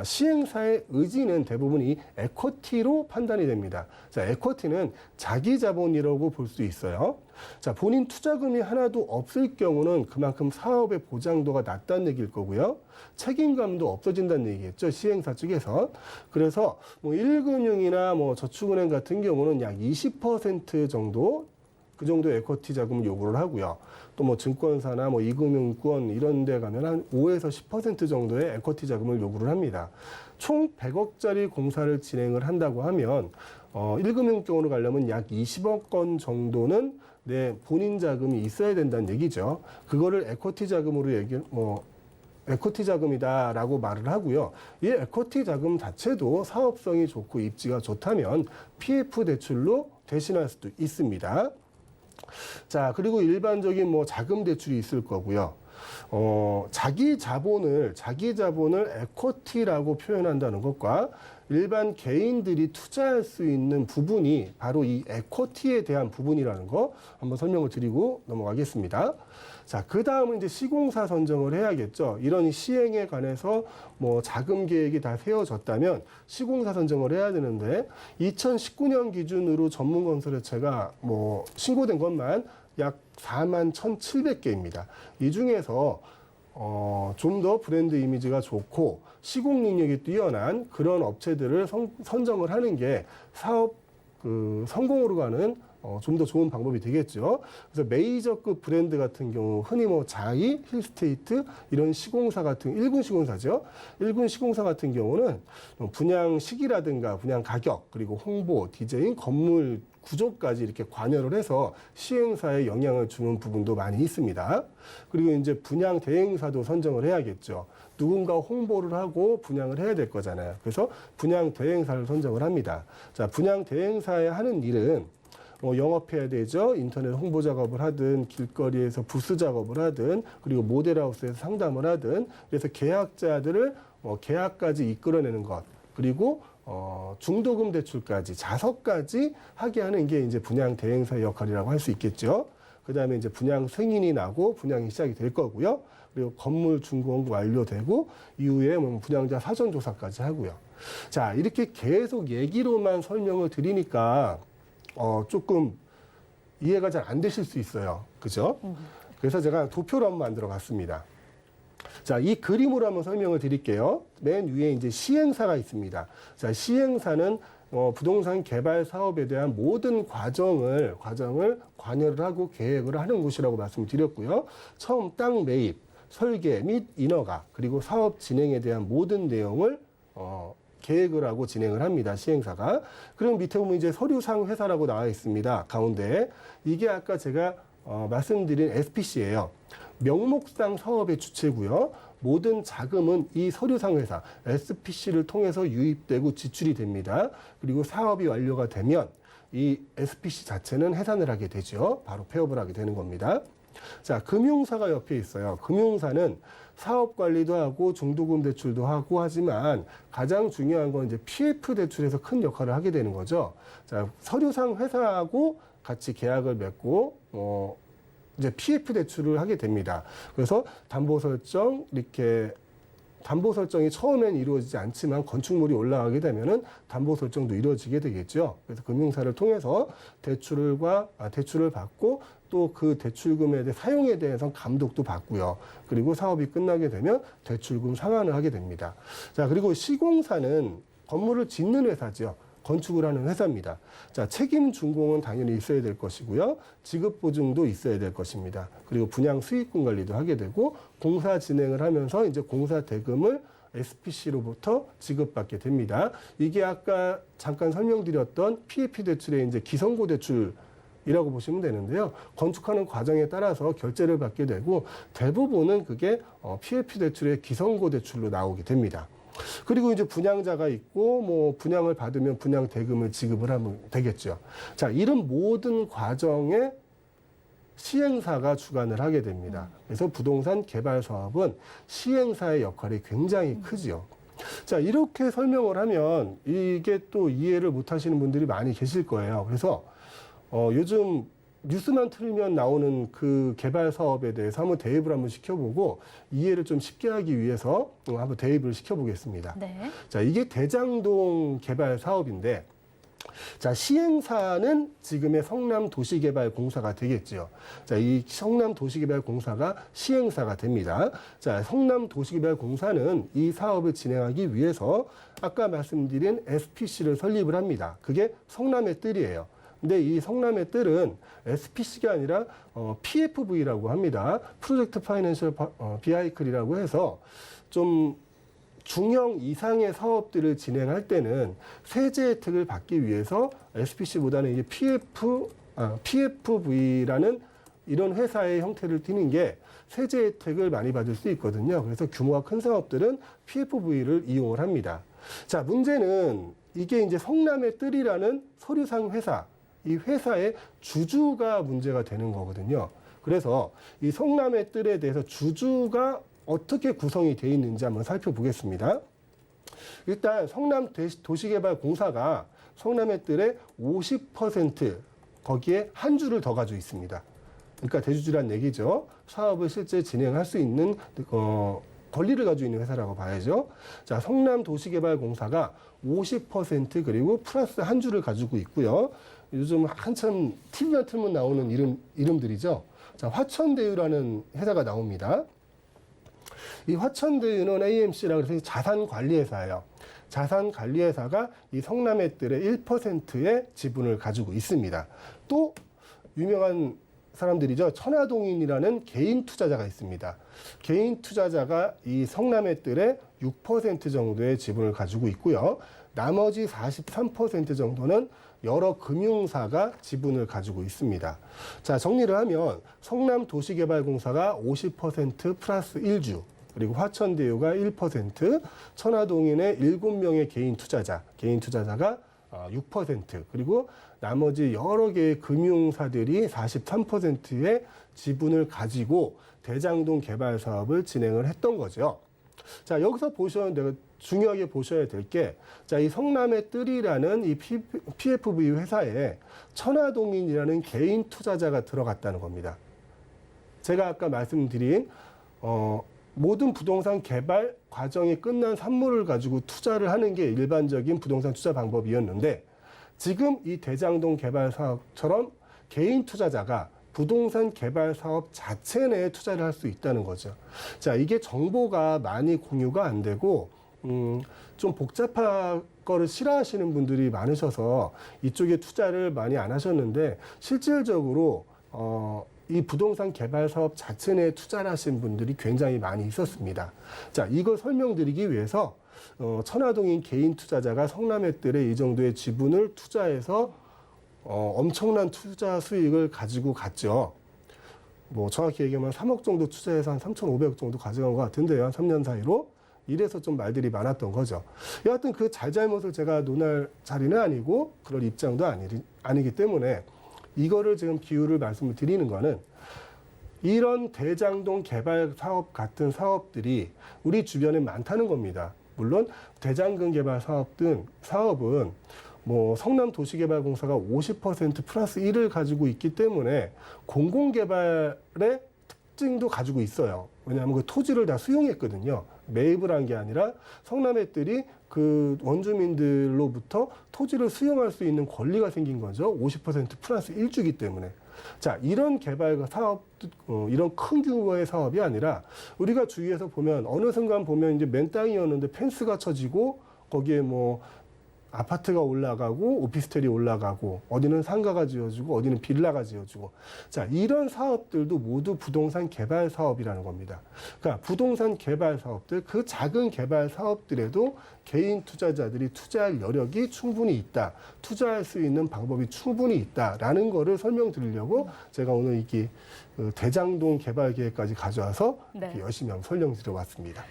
Speaker 2: 시행사의 의지는 대부분 이 에쿼티로 판단이 됩니다. 자, 에쿼티는 자기 자본이라고 볼 수 있어요. 자, 본인 투자금이 하나도 없을 경우는 그만큼 사업의 보장도가 낮다는 얘기일 거고요. 책임감도 없어진다는 얘기겠죠. 시행사 쪽에서. 그래서 뭐 1금융이나 뭐 저축은행 같은 경우는 약 20% 정도 그 정도 에쿼티 자금을 요구를 하고요. 또 뭐 증권사나 뭐 이금융권 이런 데 가면 한 5에서 10% 정도의 에쿼티 자금을 요구를 합니다. 총 100억짜리 공사를 진행을 한다고 하면 1금융 쪽으로 가려면 약 20억 원 정도는 내 본인 자금이 있어야 된다는 얘기죠. 그거를 에쿼티 자금으로 에쿼티 자금이다라고 말을 하고요. 이 에쿼티 자금 자체도 사업성이 좋고 입지가 좋다면 PF 대출로 대신할 수도 있습니다. 자, 그리고 일반적인 뭐 자금 대출이 있을 거고요. 자기 자본을 에쿼티라고 표현한다는 것과 일반 개인들이 투자할 수 있는 부분이 바로 이 에쿼티에 대한 부분이라는 거 한번 설명을 드리고 넘어가겠습니다. 자, 그 다음은 이제 시공사 선정을 해야겠죠. 이런 시행에 관해서 뭐 자금 계획이 다 세워졌다면 시공사 선정을 해야 되는데 2019년 기준으로 전문건설업체가 뭐 신고된 것만 약 41,700개입니다. 이 중에서 좀 더 브랜드 이미지가 좋고 시공 능력이 뛰어난 그런 업체들을 선정을 하는 게 사업 성공으로 가는 좀 더 좋은 방법이 되겠죠. 그래서 메이저급 브랜드 같은 경우 흔히 뭐 자이, 힐스테이트 이런 시공사 같은 일군 시공사죠. 일군 시공사 같은 경우는 분양 시기라든가 분양 가격 그리고 홍보, 디자인, 건물 구조까지 이렇게 관여를 해서 시행사에 영향을 주는 부분도 많이 있습니다. 그리고 이제 분양 대행사도 선정을 해야겠죠. 누군가 홍보를 하고 분양을 해야 될 거잖아요. 그래서 분양 대행사를 선정을 합니다. 자, 분양 대행사에 하는 일은 영업해야 되죠. 인터넷 홍보 작업을 하든 길거리에서 부스 작업을 하든 그리고 모델하우스에서 상담을 하든 그래서 계약자들을 계약까지 이끌어내는 것 그리고 중도금 대출까지 자석까지 하게 하는 게 이제 분양 대행사의 역할이라고 할 수 있겠죠. 그다음에 이제 분양 승인이 나고 분양이 시작이 될 거고요. 그리고 건물 준공 완료되고 이후에 뭐 분양자 사전 조사까지 하고요. 자, 이렇게 계속 얘기로만 설명을 드리니까 조금 이해가 잘 안 되실 수 있어요. 그죠? 그래서 제가 도표를 한번 만들어 봤습니다. 자, 이 그림으로 한번 설명을 드릴게요. 맨 위에 이제 시행사가 있습니다. 자, 시행사는 부동산 개발 사업에 대한 모든 과정을 관여를 하고 계획을 하는 곳이라고 말씀드렸고요. 처음 땅 매입, 설계 및 인허가, 그리고 사업 진행에 대한 모든 내용을 계획을 하고 진행을 합니다. 시행사가. 그럼 밑에 보면 이제 서류상 회사라고 나와 있습니다. 가운데. 이게 아까 제가 말씀드린 SPC예요. 명목상 사업의 주체고요. 모든 자금은 이 서류상 회사 SPC를 통해서 유입되고 지출이 됩니다. 그리고 사업이 완료가 되면 이 SPC 자체는 해산을 하게 되죠. 바로 폐업을 하게 되는 겁니다. 자, 금융사가 옆에 있어요. 금융사는 사업 관리도 하고 중도금 대출도 하고 하지만 가장 중요한 건 이제 PF 대출에서 큰 역할을 하게 되는 거죠. 자, 서류상 회사하고 같이 계약을 맺고 이제 PF 대출을 하게 됩니다. 그래서 담보 설정이 처음엔 이루어지지 않지만 건축물이 올라가게 되면은 담보 설정도 이루어지게 되겠죠. 그래서 금융사를 통해서 대출을 받고 또 그 대출금에 대해 사용에 대해서 감독도 받고요. 그리고 사업이 끝나게 되면 대출금 상환을 하게 됩니다. 자, 그리고 시공사는 건물을 짓는 회사죠. 건축을 하는 회사입니다. 자, 책임 준공은 당연히 있어야 될 것이고요. 지급 보증도 있어야 될 것입니다. 그리고 분양 수익금 관리도 하게 되고 공사 진행을 하면서 이제 공사 대금을 SPC로부터 지급받게 됩니다. 이게 아까 잠깐 설명드렸던 PF 대출의 이제 기성고 대출이라고 보시면 되는데요. 건축하는 과정에 따라서 결제를 받게 되고 대부분은 그게 PF 대출의 기성고 대출로 나오게 됩니다. 그리고 이제 분양자가 있고 뭐 분양을 받으면 분양 대금을 지급을 하면 되겠죠. 자, 이런 모든 과정에 시행사가 주관을 하게 됩니다. 그래서 부동산 개발 사업은 시행사의 역할이 굉장히 크지요. 자, 이렇게 설명을 하면 이게 또 이해를 못 하시는 분들이 많이 계실 거예요. 그래서 요즘 뉴스만 틀면 나오는 그 개발 사업에 대해서 한번 대입을 한번 시켜보고 이해를 좀 쉽게 하기 위해서 한번 대입을 시켜보겠습니다.
Speaker 1: 네.
Speaker 2: 자, 이게 대장동 개발 사업인데, 자, 시행사는 지금의 성남도시개발공사가 되겠죠. 자, 이 성남도시개발공사가 시행사가 됩니다. 자, 성남도시개발공사는 이 사업을 진행하기 위해서 아까 말씀드린 SPC를 설립을 합니다. 그게 성남의 뜰이에요. 근데 이 성남의 뜰은 SPC가 아니라 PFV라고 합니다. 프로젝트 파이낸셜 비하이클이라고 해서 좀 중형 이상의 사업들을 진행할 때는 세제 혜택을 받기 위해서 SPC보다는 이제 PFV라는 이런 회사의 형태를 띠는 게 세제 혜택을 많이 받을 수 있거든요. 그래서 규모가 큰 사업들은 PFV를 이용을 합니다. 자, 문제는 이게 이제 성남의 뜰이라는 서류상 회사, 이 회사의 주주가 문제가 되는 거거든요. 그래서 이 성남의 뜰에 대해서 주주가 어떻게 구성이 되어 있는지 한번 살펴보겠습니다. 일단 성남도시개발공사가 성남의 뜰의 50% 거기에 한 주를 더 가지고 있습니다. 그러니까 대주주란 얘기죠. 사업을 실제 진행할 수 있는 권리를 가지고 있는 회사라고 봐야죠. 자, 성남도시개발공사가 50% 그리고 플러스 한 주를 가지고 있고요. 요즘 한참 TV만 틀면 나오는 이름들이죠. 자, 화천대유라는 회사가 나옵니다. 이 화천대유는 AMC라고 해서 자산관리회사예요. 자산관리회사가 이 성남의 뜰의 1%의 지분을 가지고 있습니다. 또 유명한 사람들이죠. 천화동인이라는 개인 투자자가 있습니다. 개인 투자자가 이 성남의 뜰의 6% 정도의 지분을 가지고 있고요. 나머지 43% 정도는 여러 금융사가 지분을 가지고 있습니다. 자, 정리를 하면 성남도시개발공사가 50% 플러스 1주, 그리고 화천대유가 1%, 천화동인의 7명의 개인 투자자가 6%, 그리고 나머지 여러 개의 금융사들이 43%의 지분을 가지고 대장동 개발 사업을 진행을 했던 거죠. 자, 여기서 내가 중요하게 보셔야 될 게, 자, 이 성남의 뜰이라는 이 PFV 회사에 천화동인이라는 개인 투자자가 들어갔다는 겁니다. 제가 아까 말씀드린, 모든 부동산 개발 과정이 끝난 산물을 가지고 투자를 하는 게 일반적인 부동산 투자 방법이었는데, 지금 이 대장동 개발 사업처럼 개인 투자자가 부동산 개발 사업 자체 내에 투자를 할 수 있다는 거죠. 자, 이게 정보가 많이 공유가 안 되고, 좀 복잡한 거를 싫어하시는 분들이 많으셔서 이쪽에 투자를 많이 안 하셨는데, 실질적으로, 이 부동산 개발 사업 자체 내에 투자를 하신 분들이 굉장히 많이 있었습니다. 자, 이걸 설명드리기 위해서, 천화동인 개인 투자자가 성남의 뜰에 이 정도의 지분을 투자해서 엄청난 투자 수익을 가지고 갔죠. 뭐 정확히 얘기하면 3억 정도 투자해서 한 3,500억 정도 가져간 것 같은데요. 한 3년 사이로. 이래서 좀 말들이 많았던 거죠. 여하튼 그 잘잘못을 제가 논할 자리는 아니고 그럴 입장도 아니기 때문에 이거를 지금 기후를 말씀을 드리는 거는, 이런 대장동 개발 사업 같은 사업들이 우리 주변에 많다는 겁니다. 물론 대장동 개발 사업은 뭐 성남도시개발공사가 50% 플러스 1을 가지고 있기 때문에 공공개발의 특징도 가지고 있어요. 왜냐하면 그 토지를 다 수용했거든요. 매입을 한 게 아니라 성남의 뜰이 그 원주민들로부터 토지를 수용할 수 있는 권리가 생긴 거죠. 50% 플러스 1주기 때문에. 자, 이런 개발 사업, 이런 큰 규모의 사업이 아니라 우리가 주위에서 보면 어느 순간 보면 이제 맨 땅이었는데 펜스가 쳐지고 거기에 뭐 아파트가 올라가고 오피스텔이 올라가고 어디는 상가가 지어지고 어디는 빌라가 지어지고, 자, 이런 사업들도 모두 부동산 개발 사업이라는 겁니다. 그러니까 부동산 개발 사업들, 그 작은 개발 사업들에도 개인 투자자들이 투자할 여력이 충분히 있다, 투자할 수 있는 방법이 충분히 있다라는 거를 설명드리려고 제가 오늘 이게 대장동 개발 계획까지 가져와서
Speaker 1: 네.
Speaker 2: 열심히 한번 설명드려 왔습니다.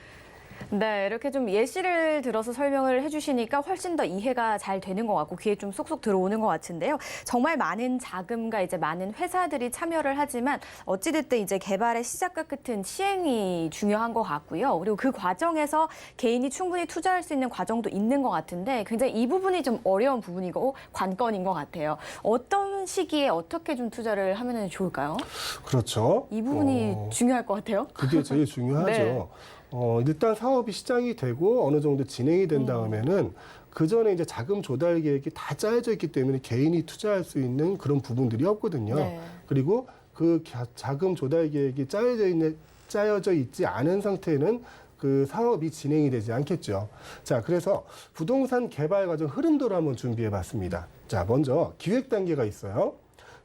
Speaker 1: 네, 이렇게 좀 예시를 들어서 설명을 해주시니까 훨씬 더 이해가 잘 되는 것 같고 귀에 좀 쏙쏙 들어오는 것 같은데요. 정말 많은 자금과 이제 많은 회사들이 참여를 하지만 어찌됐든 이제 개발의 시작과 끝은 시행이 중요한 것 같고요. 그리고 그 과정에서 개인이 충분히 투자할 수 있는 과정도 있는 것 같은데 굉장히 이 부분이 좀 어려운 부분이고 관건인 것 같아요. 어떤 시기에 어떻게 좀 투자를 하면 좋을까요?
Speaker 2: 그렇죠.
Speaker 1: 이 부분이 중요할 것 같아요.
Speaker 2: 그게 제일 중요하죠.
Speaker 1: 네.
Speaker 2: 일단 사업이 시작이 되고 어느 정도 진행이 된 다음에는 그 전에 이제 자금 조달 계획이 다 짜여져 있기 때문에 개인이 투자할 수 있는 그런 부분들이 없거든요.
Speaker 1: 네.
Speaker 2: 그리고 그 자금 조달 계획이 짜여져 있지 않은 상태는 그 사업이 진행이 되지 않겠죠. 자, 그래서 부동산 개발 과정 흐름도를 한번 준비해 봤습니다. 자, 먼저 기획 단계가 있어요.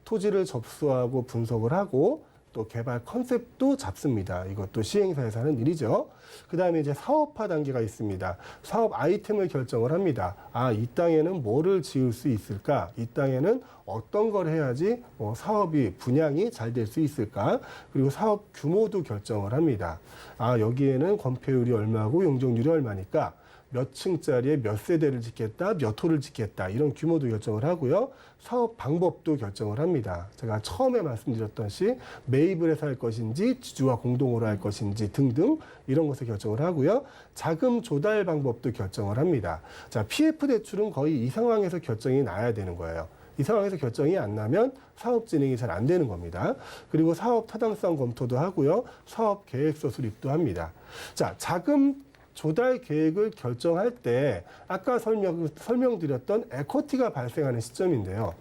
Speaker 2: 토지를 접수하고 분석을 하고 또 개발 컨셉도 잡습니다. 이것도 시행사에서 하는 일이죠. 그 다음에 이제 사업화 단계가 있습니다. 사업 아이템을 결정을 합니다. 아, 이 땅에는 뭐를 지을 수 있을까? 이 땅에는 어떤 걸 해야지 사업이 분양이 잘 될 수 있을까? 그리고 사업 규모도 결정을 합니다. 아, 여기에는 건폐율이 얼마고 용적률이 얼마니까 몇 층짜리에 몇 세대를 짓겠다, 몇 호를 짓겠다, 이런 규모도 결정을 하고요. 사업 방법도 결정을 합니다. 제가 처음에 말씀드렸던 시 매입을 해서 할 것인지 지주와 공동으로 할 것인지 등등 이런 것을 결정을 하고요. 자금 조달 방법도 결정을 합니다. 자, PF 대출은 거의 이 상황에서 결정이 나야 되는 거예요. 이 상황에서 결정이 안 나면 사업 진행이 잘 안 되는 겁니다. 그리고 사업 타당성 검토도 하고요. 사업 계획서 수립도 합니다. 자, 자금 조달 계획을 결정할 때 아까 설명드렸던 에쿼티가 발생하는 시점인데요.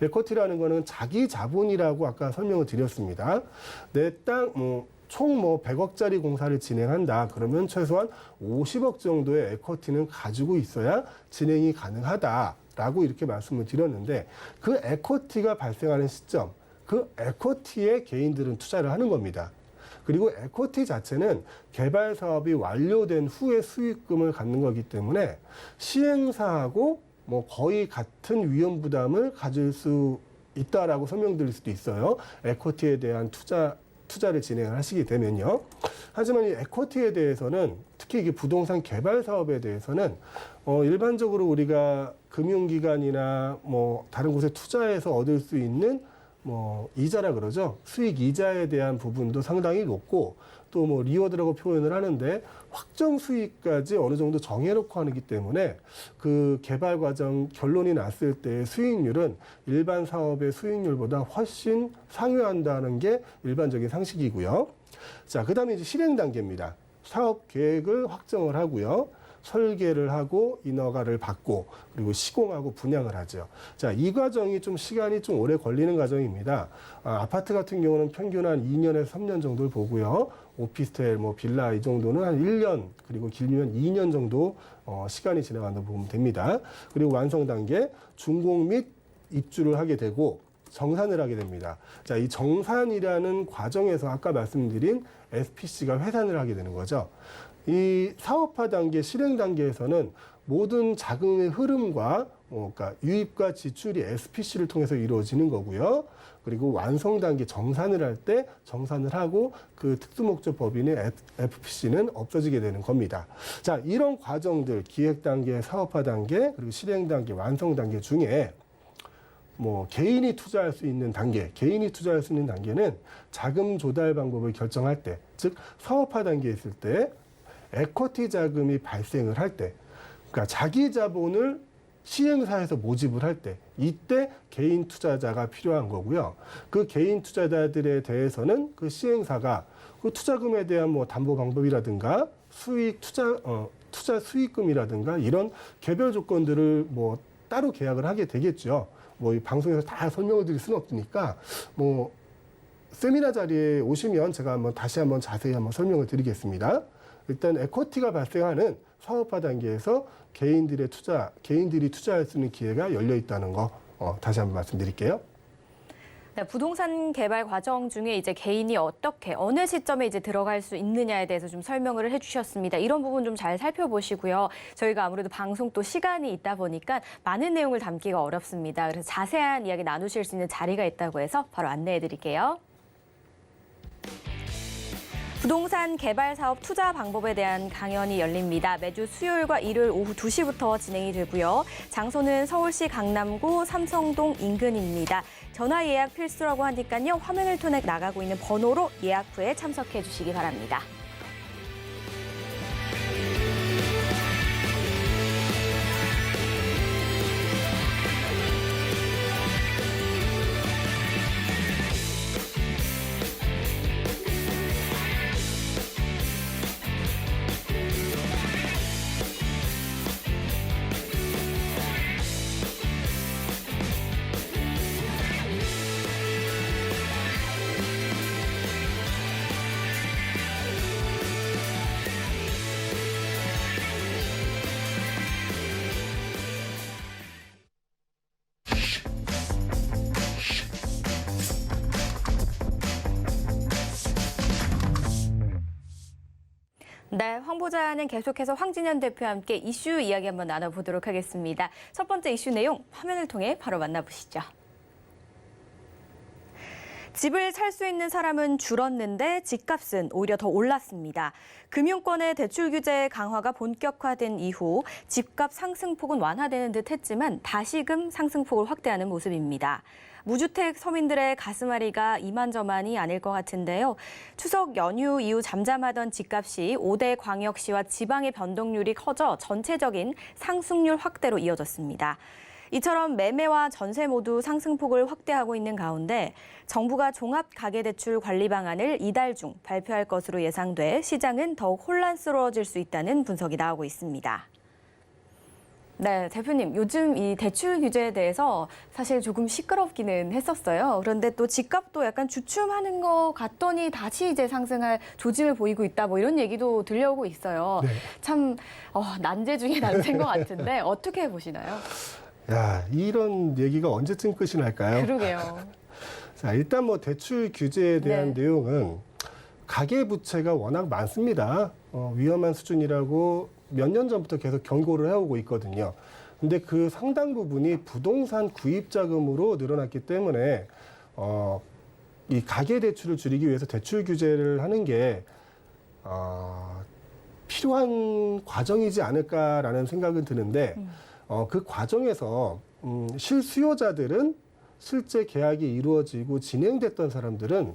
Speaker 2: 에쿼티라는 거는 자기 자본이라고 아까 설명을 드렸습니다. 내 땅, 총 100억짜리 공사를 진행한다. 그러면 최소한 50억 정도의 에쿼티는 가지고 있어야 진행이 가능하다라고 이렇게 말씀을 드렸는데, 그 에쿼티가 발생하는 시점, 그 에쿼티에 개인들은 투자를 하는 겁니다. 그리고 에쿼티 자체는 개발 사업이 완료된 후에 수익금을 갖는 거기 때문에 시행사하고 거의 같은 위험 부담을 가질 수 있다라고 설명드릴 수도 있어요. 에쿼티에 대한 투자를 진행을 하시게 되면요. 하지만 이 에쿼티에 대해서는, 특히 이게 부동산 개발 사업에 대해서는 일반적으로 우리가 금융기관이나 다른 곳에 투자해서 얻을 수 있는 이자라 그러죠. 수익 이자에 대한 부분도 상당히 높고, 또 뭐 리워드라고 표현을 하는데 확정 수익까지 어느 정도 정해놓고 하기 때문에 그 개발 과정 결론이 났을 때 수익률은 일반 사업의 수익률보다 훨씬 상회한다는 게 일반적인 상식이고요. 자, 그다음에 이제 실행 단계입니다. 사업 계획을 확정을 하고요. 설계를 하고 인허가를 받고 그리고 시공하고 분양을 하죠. 자, 이 과정이 좀 시간이 좀 오래 걸리는 과정입니다. 아파트 같은 경우는 평균 한 2년에서 3년 정도를 보고요. 오피스텔, 뭐 빌라 이 정도는 한 1년 그리고 길면 2년 정도 시간이 지나간다고 보면 됩니다. 그리고 완성 단계 준공 및 입주를 하게 되고 정산을 하게 됩니다. 자, 이 정산이라는 과정에서 아까 말씀드린 SPC가 회산을 하게 되는 거죠. 이 사업화 단계, 실행 단계에서는 모든 자금의 흐름과 그러니까 유입과 지출이 SPC를 통해서 이루어지는 거고요. 그리고 완성 단계 정산을 할 때 정산을 하고 그 특수목적 법인의 FPC는 없어지게 되는 겁니다. 자, 이런 과정들 기획 단계, 사업화 단계, 그리고 실행 단계, 완성 단계 중에 뭐 개인이 투자할 수 있는 단계, 개인이 투자할 수 있는 단계는 자금 조달 방법을 결정할 때, 즉 사업화 단계에 있을 때 에쿼티 자금이 발생을 할 때, 그러니까 자기 자본을 시행사에서 모집을 할 때, 이때 개인 투자자가 필요한 거고요. 그 개인 투자자들에 대해서는 그 시행사가 그 투자금에 대한 뭐 담보 방법이라든가 투자 수익금이라든가 이런 개별 조건들을 뭐 따로 계약을 하게 되겠죠. 뭐 이 방송에서 다 설명을 드릴 수는 없으니까 뭐 세미나 자리에 오시면 제가 다시 한번 자세히 한번 설명을 드리겠습니다. 일단 에쿼티가 발생하는 사업화 단계에서 개인들이 투자할 수 있는 기회가 열려 있다는 거 다시 한번 말씀드릴게요.
Speaker 1: 네, 부동산 개발 과정 중에 이제 개인이 어떻게 어느 시점에 이제 들어갈 수 있느냐에 대해서 좀 설명을 해주셨습니다. 이런 부분 좀 잘 살펴보시고요. 저희가 아무래도 방송 또 시간이 있다 보니까 많은 내용을 담기가 어렵습니다. 그래서 자세한 이야기 나누실 수 있는 자리가 있다고 해서 바로 안내해드릴게요. 부동산 개발 사업 투자 방법에 대한 강연이 열립니다. 매주 수요일과 일요일 오후 2시부터 진행이 되고요. 장소는 서울시 강남구 삼성동 인근입니다. 전화 예약 필수라고 하니까요. 화면을 통해 나가고 있는 번호로 예약 후에 참석해 주시기 바랍니다. 네, 황보자는 계속해서 황진현 대표와 함께 이슈 이야기 한번 나눠보도록 하겠습니다. 첫 번째 이슈 내용 화면을 통해 바로 만나보시죠. 집을 살 수 있는 사람은 줄었는데 집값은 오히려 더 올랐습니다. 금융권의 대출 규제 강화가 본격화된 이후 집값 상승폭은 완화되는 듯 했지만 다시금 상승폭을 확대하는 모습입니다. 무주택 서민들의 가슴앓이가 이만저만이 아닐 것 같은데요. 추석 연휴 이후 잠잠하던 집값이 5대 광역시와 지방의 변동률이 커져 전체적인 상승률 확대로 이어졌습니다. 이처럼 매매와 전세 모두 상승폭을 확대하고 있는 가운데 정부가 종합가계대출 관리 방안을 이달 중 발표할 것으로 예상돼 시장은 더욱 혼란스러워질 수 있다는 분석이 나오고 있습니다. 네, 대표님, 요즘 이 대출 규제에 대해서 사실 조금 시끄럽기는 했었어요. 그런데 또 집값도 약간 주춤하는 것 같더니 다시 이제 상승할 조짐을 보이고 있다, 뭐 이런 얘기도 들려오고 있어요. 네. 참 난제 중에 난제인 것 같은데 어떻게 보시나요?
Speaker 2: 야, 이런 얘기가 언제쯤 끝이 날까요?
Speaker 1: 그러게요.
Speaker 2: 자, 일단 뭐 대출 규제에 대한 내용은 가계부채가 워낙 많습니다. 위험한 수준이라고 몇 년 전부터 계속 경고를 해오고 있거든요. 근데 그 상당 부분이 부동산 구입 자금으로 늘어났기 때문에 이 가계 대출을 줄이기 위해서 대출 규제를 하는 게 필요한 과정이지 않을까라는 생각은 드는데 그 과정에서 실수요자들은 실제 계약이 이루어지고 진행됐던 사람들은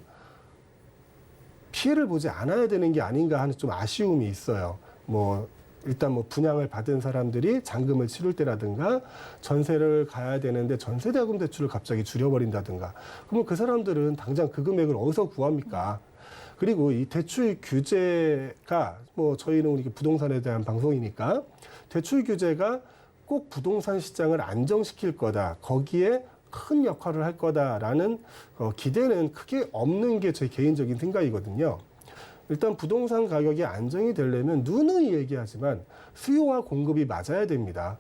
Speaker 2: 피해를 보지 않아야 되는 게 아닌가 하는 좀 아쉬움이 있어요. 일단 분양을 받은 사람들이 잔금을 치를 때라든가 전세를 가야 되는데 전세자금 대출을 갑자기 줄여버린다든가 그러면 그 사람들은 당장 그 금액을 어디서 구합니까? 그리고 이 대출 규제가 저희는 우리 부동산에 대한 방송이니까 대출 규제가 꼭 부동산 시장을 안정시킬 거다. 거기에 큰 역할을 할 거다라는 기대는 크게 없는 게 제 개인적인 생각이거든요. 일단 부동산 가격이 안정이 되려면 누누이 얘기하지만 수요와 공급이 맞아야 됩니다.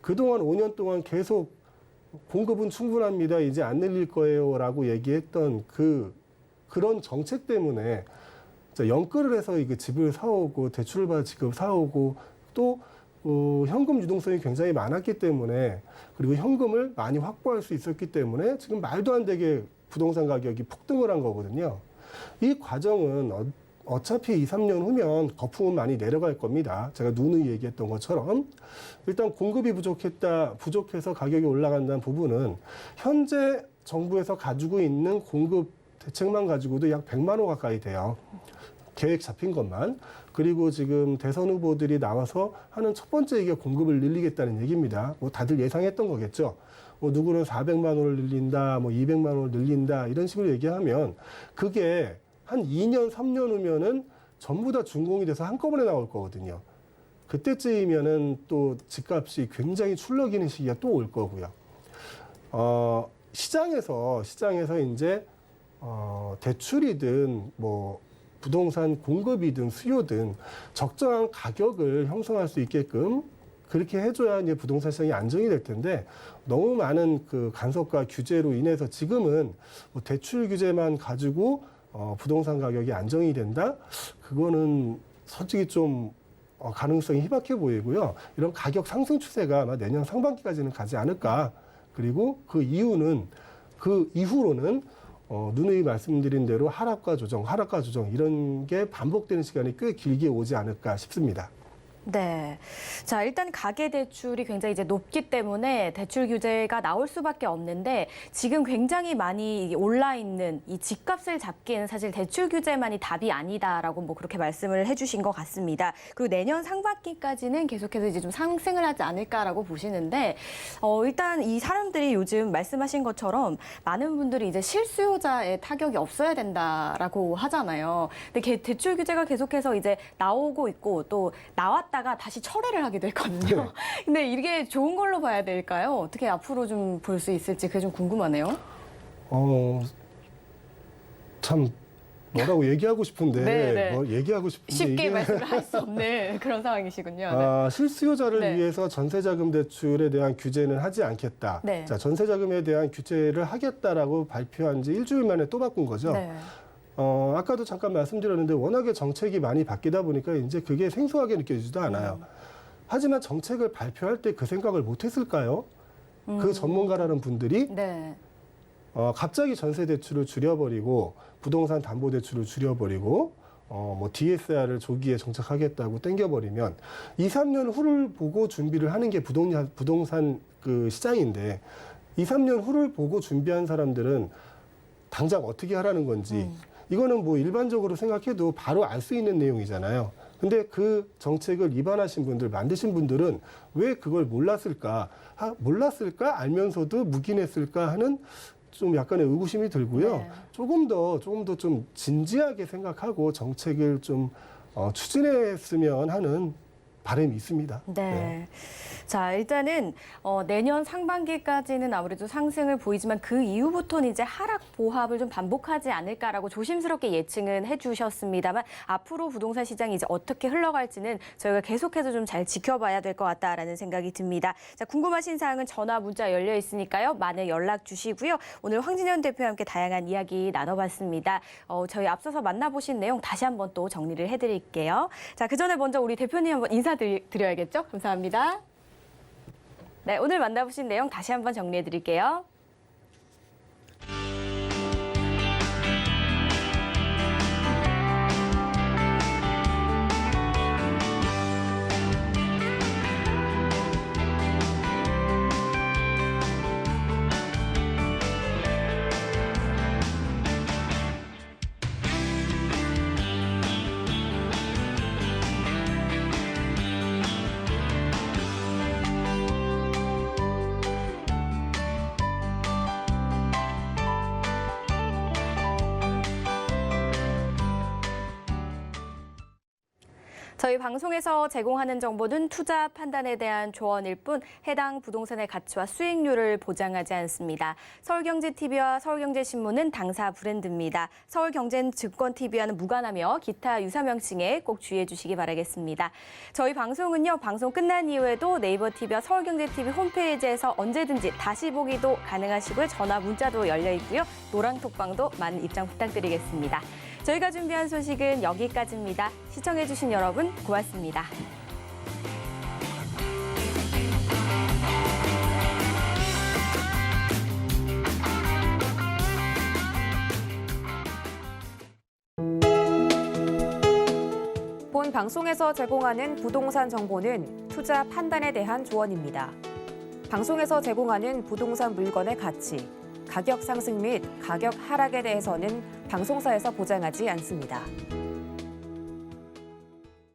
Speaker 2: 그동안 5년 동안 계속 공급은 충분합니다. 이제 안 늘릴 거예요. 라고 얘기했던 그런 정책 때문에 연끌을 해서 이게 집을 사오고 대출을 받아 집을 사오고 또 현금 유동성이 굉장히 많았기 때문에 그리고 현금을 많이 확보할 수 있었기 때문에 지금 말도 안 되게 부동산 가격이 폭등을 한 거거든요. 이 과정은 어차피 2, 3년 후면 거품은 많이 내려갈 겁니다. 제가 누누이 얘기했던 것처럼 일단 공급이 부족해서 가격이 올라간다는 부분은 현재 정부에서 가지고 있는 공급 대책만 가지고도 약 100만 호 가까이 돼요. 계획 잡힌 것만. 그리고 지금 대선 후보들이 나와서 하는 첫 번째 이게 공급을 늘리겠다는 얘기입니다. 다들 예상했던 거겠죠. 누구는 400만 원을 늘린다, 200만 원을 늘린다 이런 식으로 얘기하면 그게 한 2년, 3년 후면은 전부 다 준공이 돼서 한꺼번에 나올 거거든요. 그때쯤이면은 또 집값이 굉장히 출렁이는 시기가 또 올 거고요. 시장에서 이제 대출이든 부동산 공급이든 수요든 적정한 가격을 형성할 수 있게끔 그렇게 해줘야 이제 부동산 시장이 안정이 될 텐데 너무 많은 그 간섭과 규제로 인해서 지금은 대출 규제만 가지고 부동산 가격이 안정이 된다? 그거는 솔직히 좀 가능성이 희박해 보이고요. 이런 가격 상승 추세가 아마 내년 상반기까지는 가지 않을까. 그리고 그 이후로는 누누이 말씀드린 대로 하락과 조정 이런 게 반복되는 시간이 꽤 길게 오지 않을까 싶습니다.
Speaker 1: 네. 자, 일단 가계대출이 굉장히 이제 높기 때문에 대출 규제가 나올 수밖에 없는데 지금 굉장히 많이 올라 있는 이 집값을 잡기에는 사실 대출 규제만이 답이 아니다라고 그렇게 말씀을 해주신 것 같습니다. 그리고 내년 상반기까지는 계속해서 이제 좀 상승을 하지 않을까라고 보시는데 일단 이 사람들이 요즘 말씀하신 것처럼 많은 분들이 이제 실수요자의 타격이 없어야 된다라고 하잖아요. 근데 대출 규제가 계속해서 이제 나오고 있고 또 나왔다가 다시 철회를 하게 됐거든요.
Speaker 2: 네.
Speaker 1: 근데 이게 좋은 걸로 봐야 될까요? 어떻게 앞으로 좀 볼 수 있을지 그게 좀 궁금하네요.
Speaker 2: 참 뭐라고 얘기하고 싶은데
Speaker 1: 네.
Speaker 2: 얘기하고 싶은데
Speaker 1: 쉽게
Speaker 2: 이게
Speaker 1: 말씀을 할 수 없는 그런 상황이시군요.
Speaker 2: 실수요자를
Speaker 1: 네.
Speaker 2: 위해서 전세자금 대출에 대한 규제는 하지 않겠다.
Speaker 1: 네.
Speaker 2: 자, 전세자금에 대한 규제를 하겠다라고 발표한 지 일주일 만에 또 바꾼 거죠.
Speaker 1: 네.
Speaker 2: 아까도 잠깐 말씀드렸는데 워낙에 정책이 많이 바뀌다 보니까 이제 그게 생소하게 느껴지지도 않아요. 하지만 정책을 발표할 때 그 생각을 못 했을까요? 그 전문가라는 분들이
Speaker 1: 네.
Speaker 2: 갑자기 전세 대출을 줄여버리고 부동산 담보 대출을 줄여버리고 DSR을 조기에 정착하겠다고 땡겨버리면 2, 3년 후를 보고 준비를 하는 게 부동산 그 시장인데 2, 3년 후를 보고 준비한 사람들은 당장 어떻게 하라는 건지 이거는 일반적으로 생각해도 바로 알 수 있는 내용이잖아요. 근데 그 정책을 입안하신 분들, 만드신 분들은 왜 그걸 몰랐을까? 알면서도 묵인했을까 하는 좀 약간의 의구심이 들고요.
Speaker 1: 네.
Speaker 2: 조금 더 좀 진지하게 생각하고 정책을 좀 추진했으면 하는 바람이 있습니다.
Speaker 1: 네. 자, 일단은 내년 상반기까지는 아무래도 상승을 보이지만 그 이후부터는 이제 하락 보합을 좀 반복하지 않을까라고 조심스럽게 예측은 해주셨습니다만 앞으로 부동산 시장이 이제 어떻게 흘러갈지는 저희가 계속해서 좀 잘 지켜봐야 될 것 같다라는 생각이 듭니다. 자, 궁금하신 사항은 전화, 문자 열려 있으니까요. 많은 연락 주시고요. 오늘 황진현 대표와 함께 다양한 이야기 나눠봤습니다. 저희 앞서서 만나보신 내용 다시 한번 또 정리를 해드릴게요. 자, 그 전에 먼저 우리 대표님 한번 인사드려야겠죠? 감사합니다. 네, 오늘 만나보신 내용 다시 한번 정리해드릴게요. 저희 방송에서 제공하는 정보는 투자 판단에 대한 조언일 뿐 해당 부동산의 가치와 수익률을 보장하지 않습니다. 서울경제TV와 서울경제신문은 당사 브랜드입니다. 서울경제증권TV와는 무관하며 기타 유사 명칭에 꼭 주의해 주시기 바라겠습니다. 저희 방송은요, 방송 끝난 이후에도 네이버TV와 서울경제TV 홈페이지에서 언제든지 다시 보기도 가능하시고요. 전화, 문자도 열려 있고요. 노랑톡방도 많은 입장 부탁드리겠습니다. 저희가 준비한 소식은 여기까지입니다. 시청해주신 여러분 고맙습니다.
Speaker 3: 본 방송에서 제공하는 부동산 정보는 투자 판단에 대한 조언입니다. 방송에서 제공하는 부동산 물건의 가치, 가격 상승 및 가격 하락에 대해서는 방송사에서 보장하지 않습니다.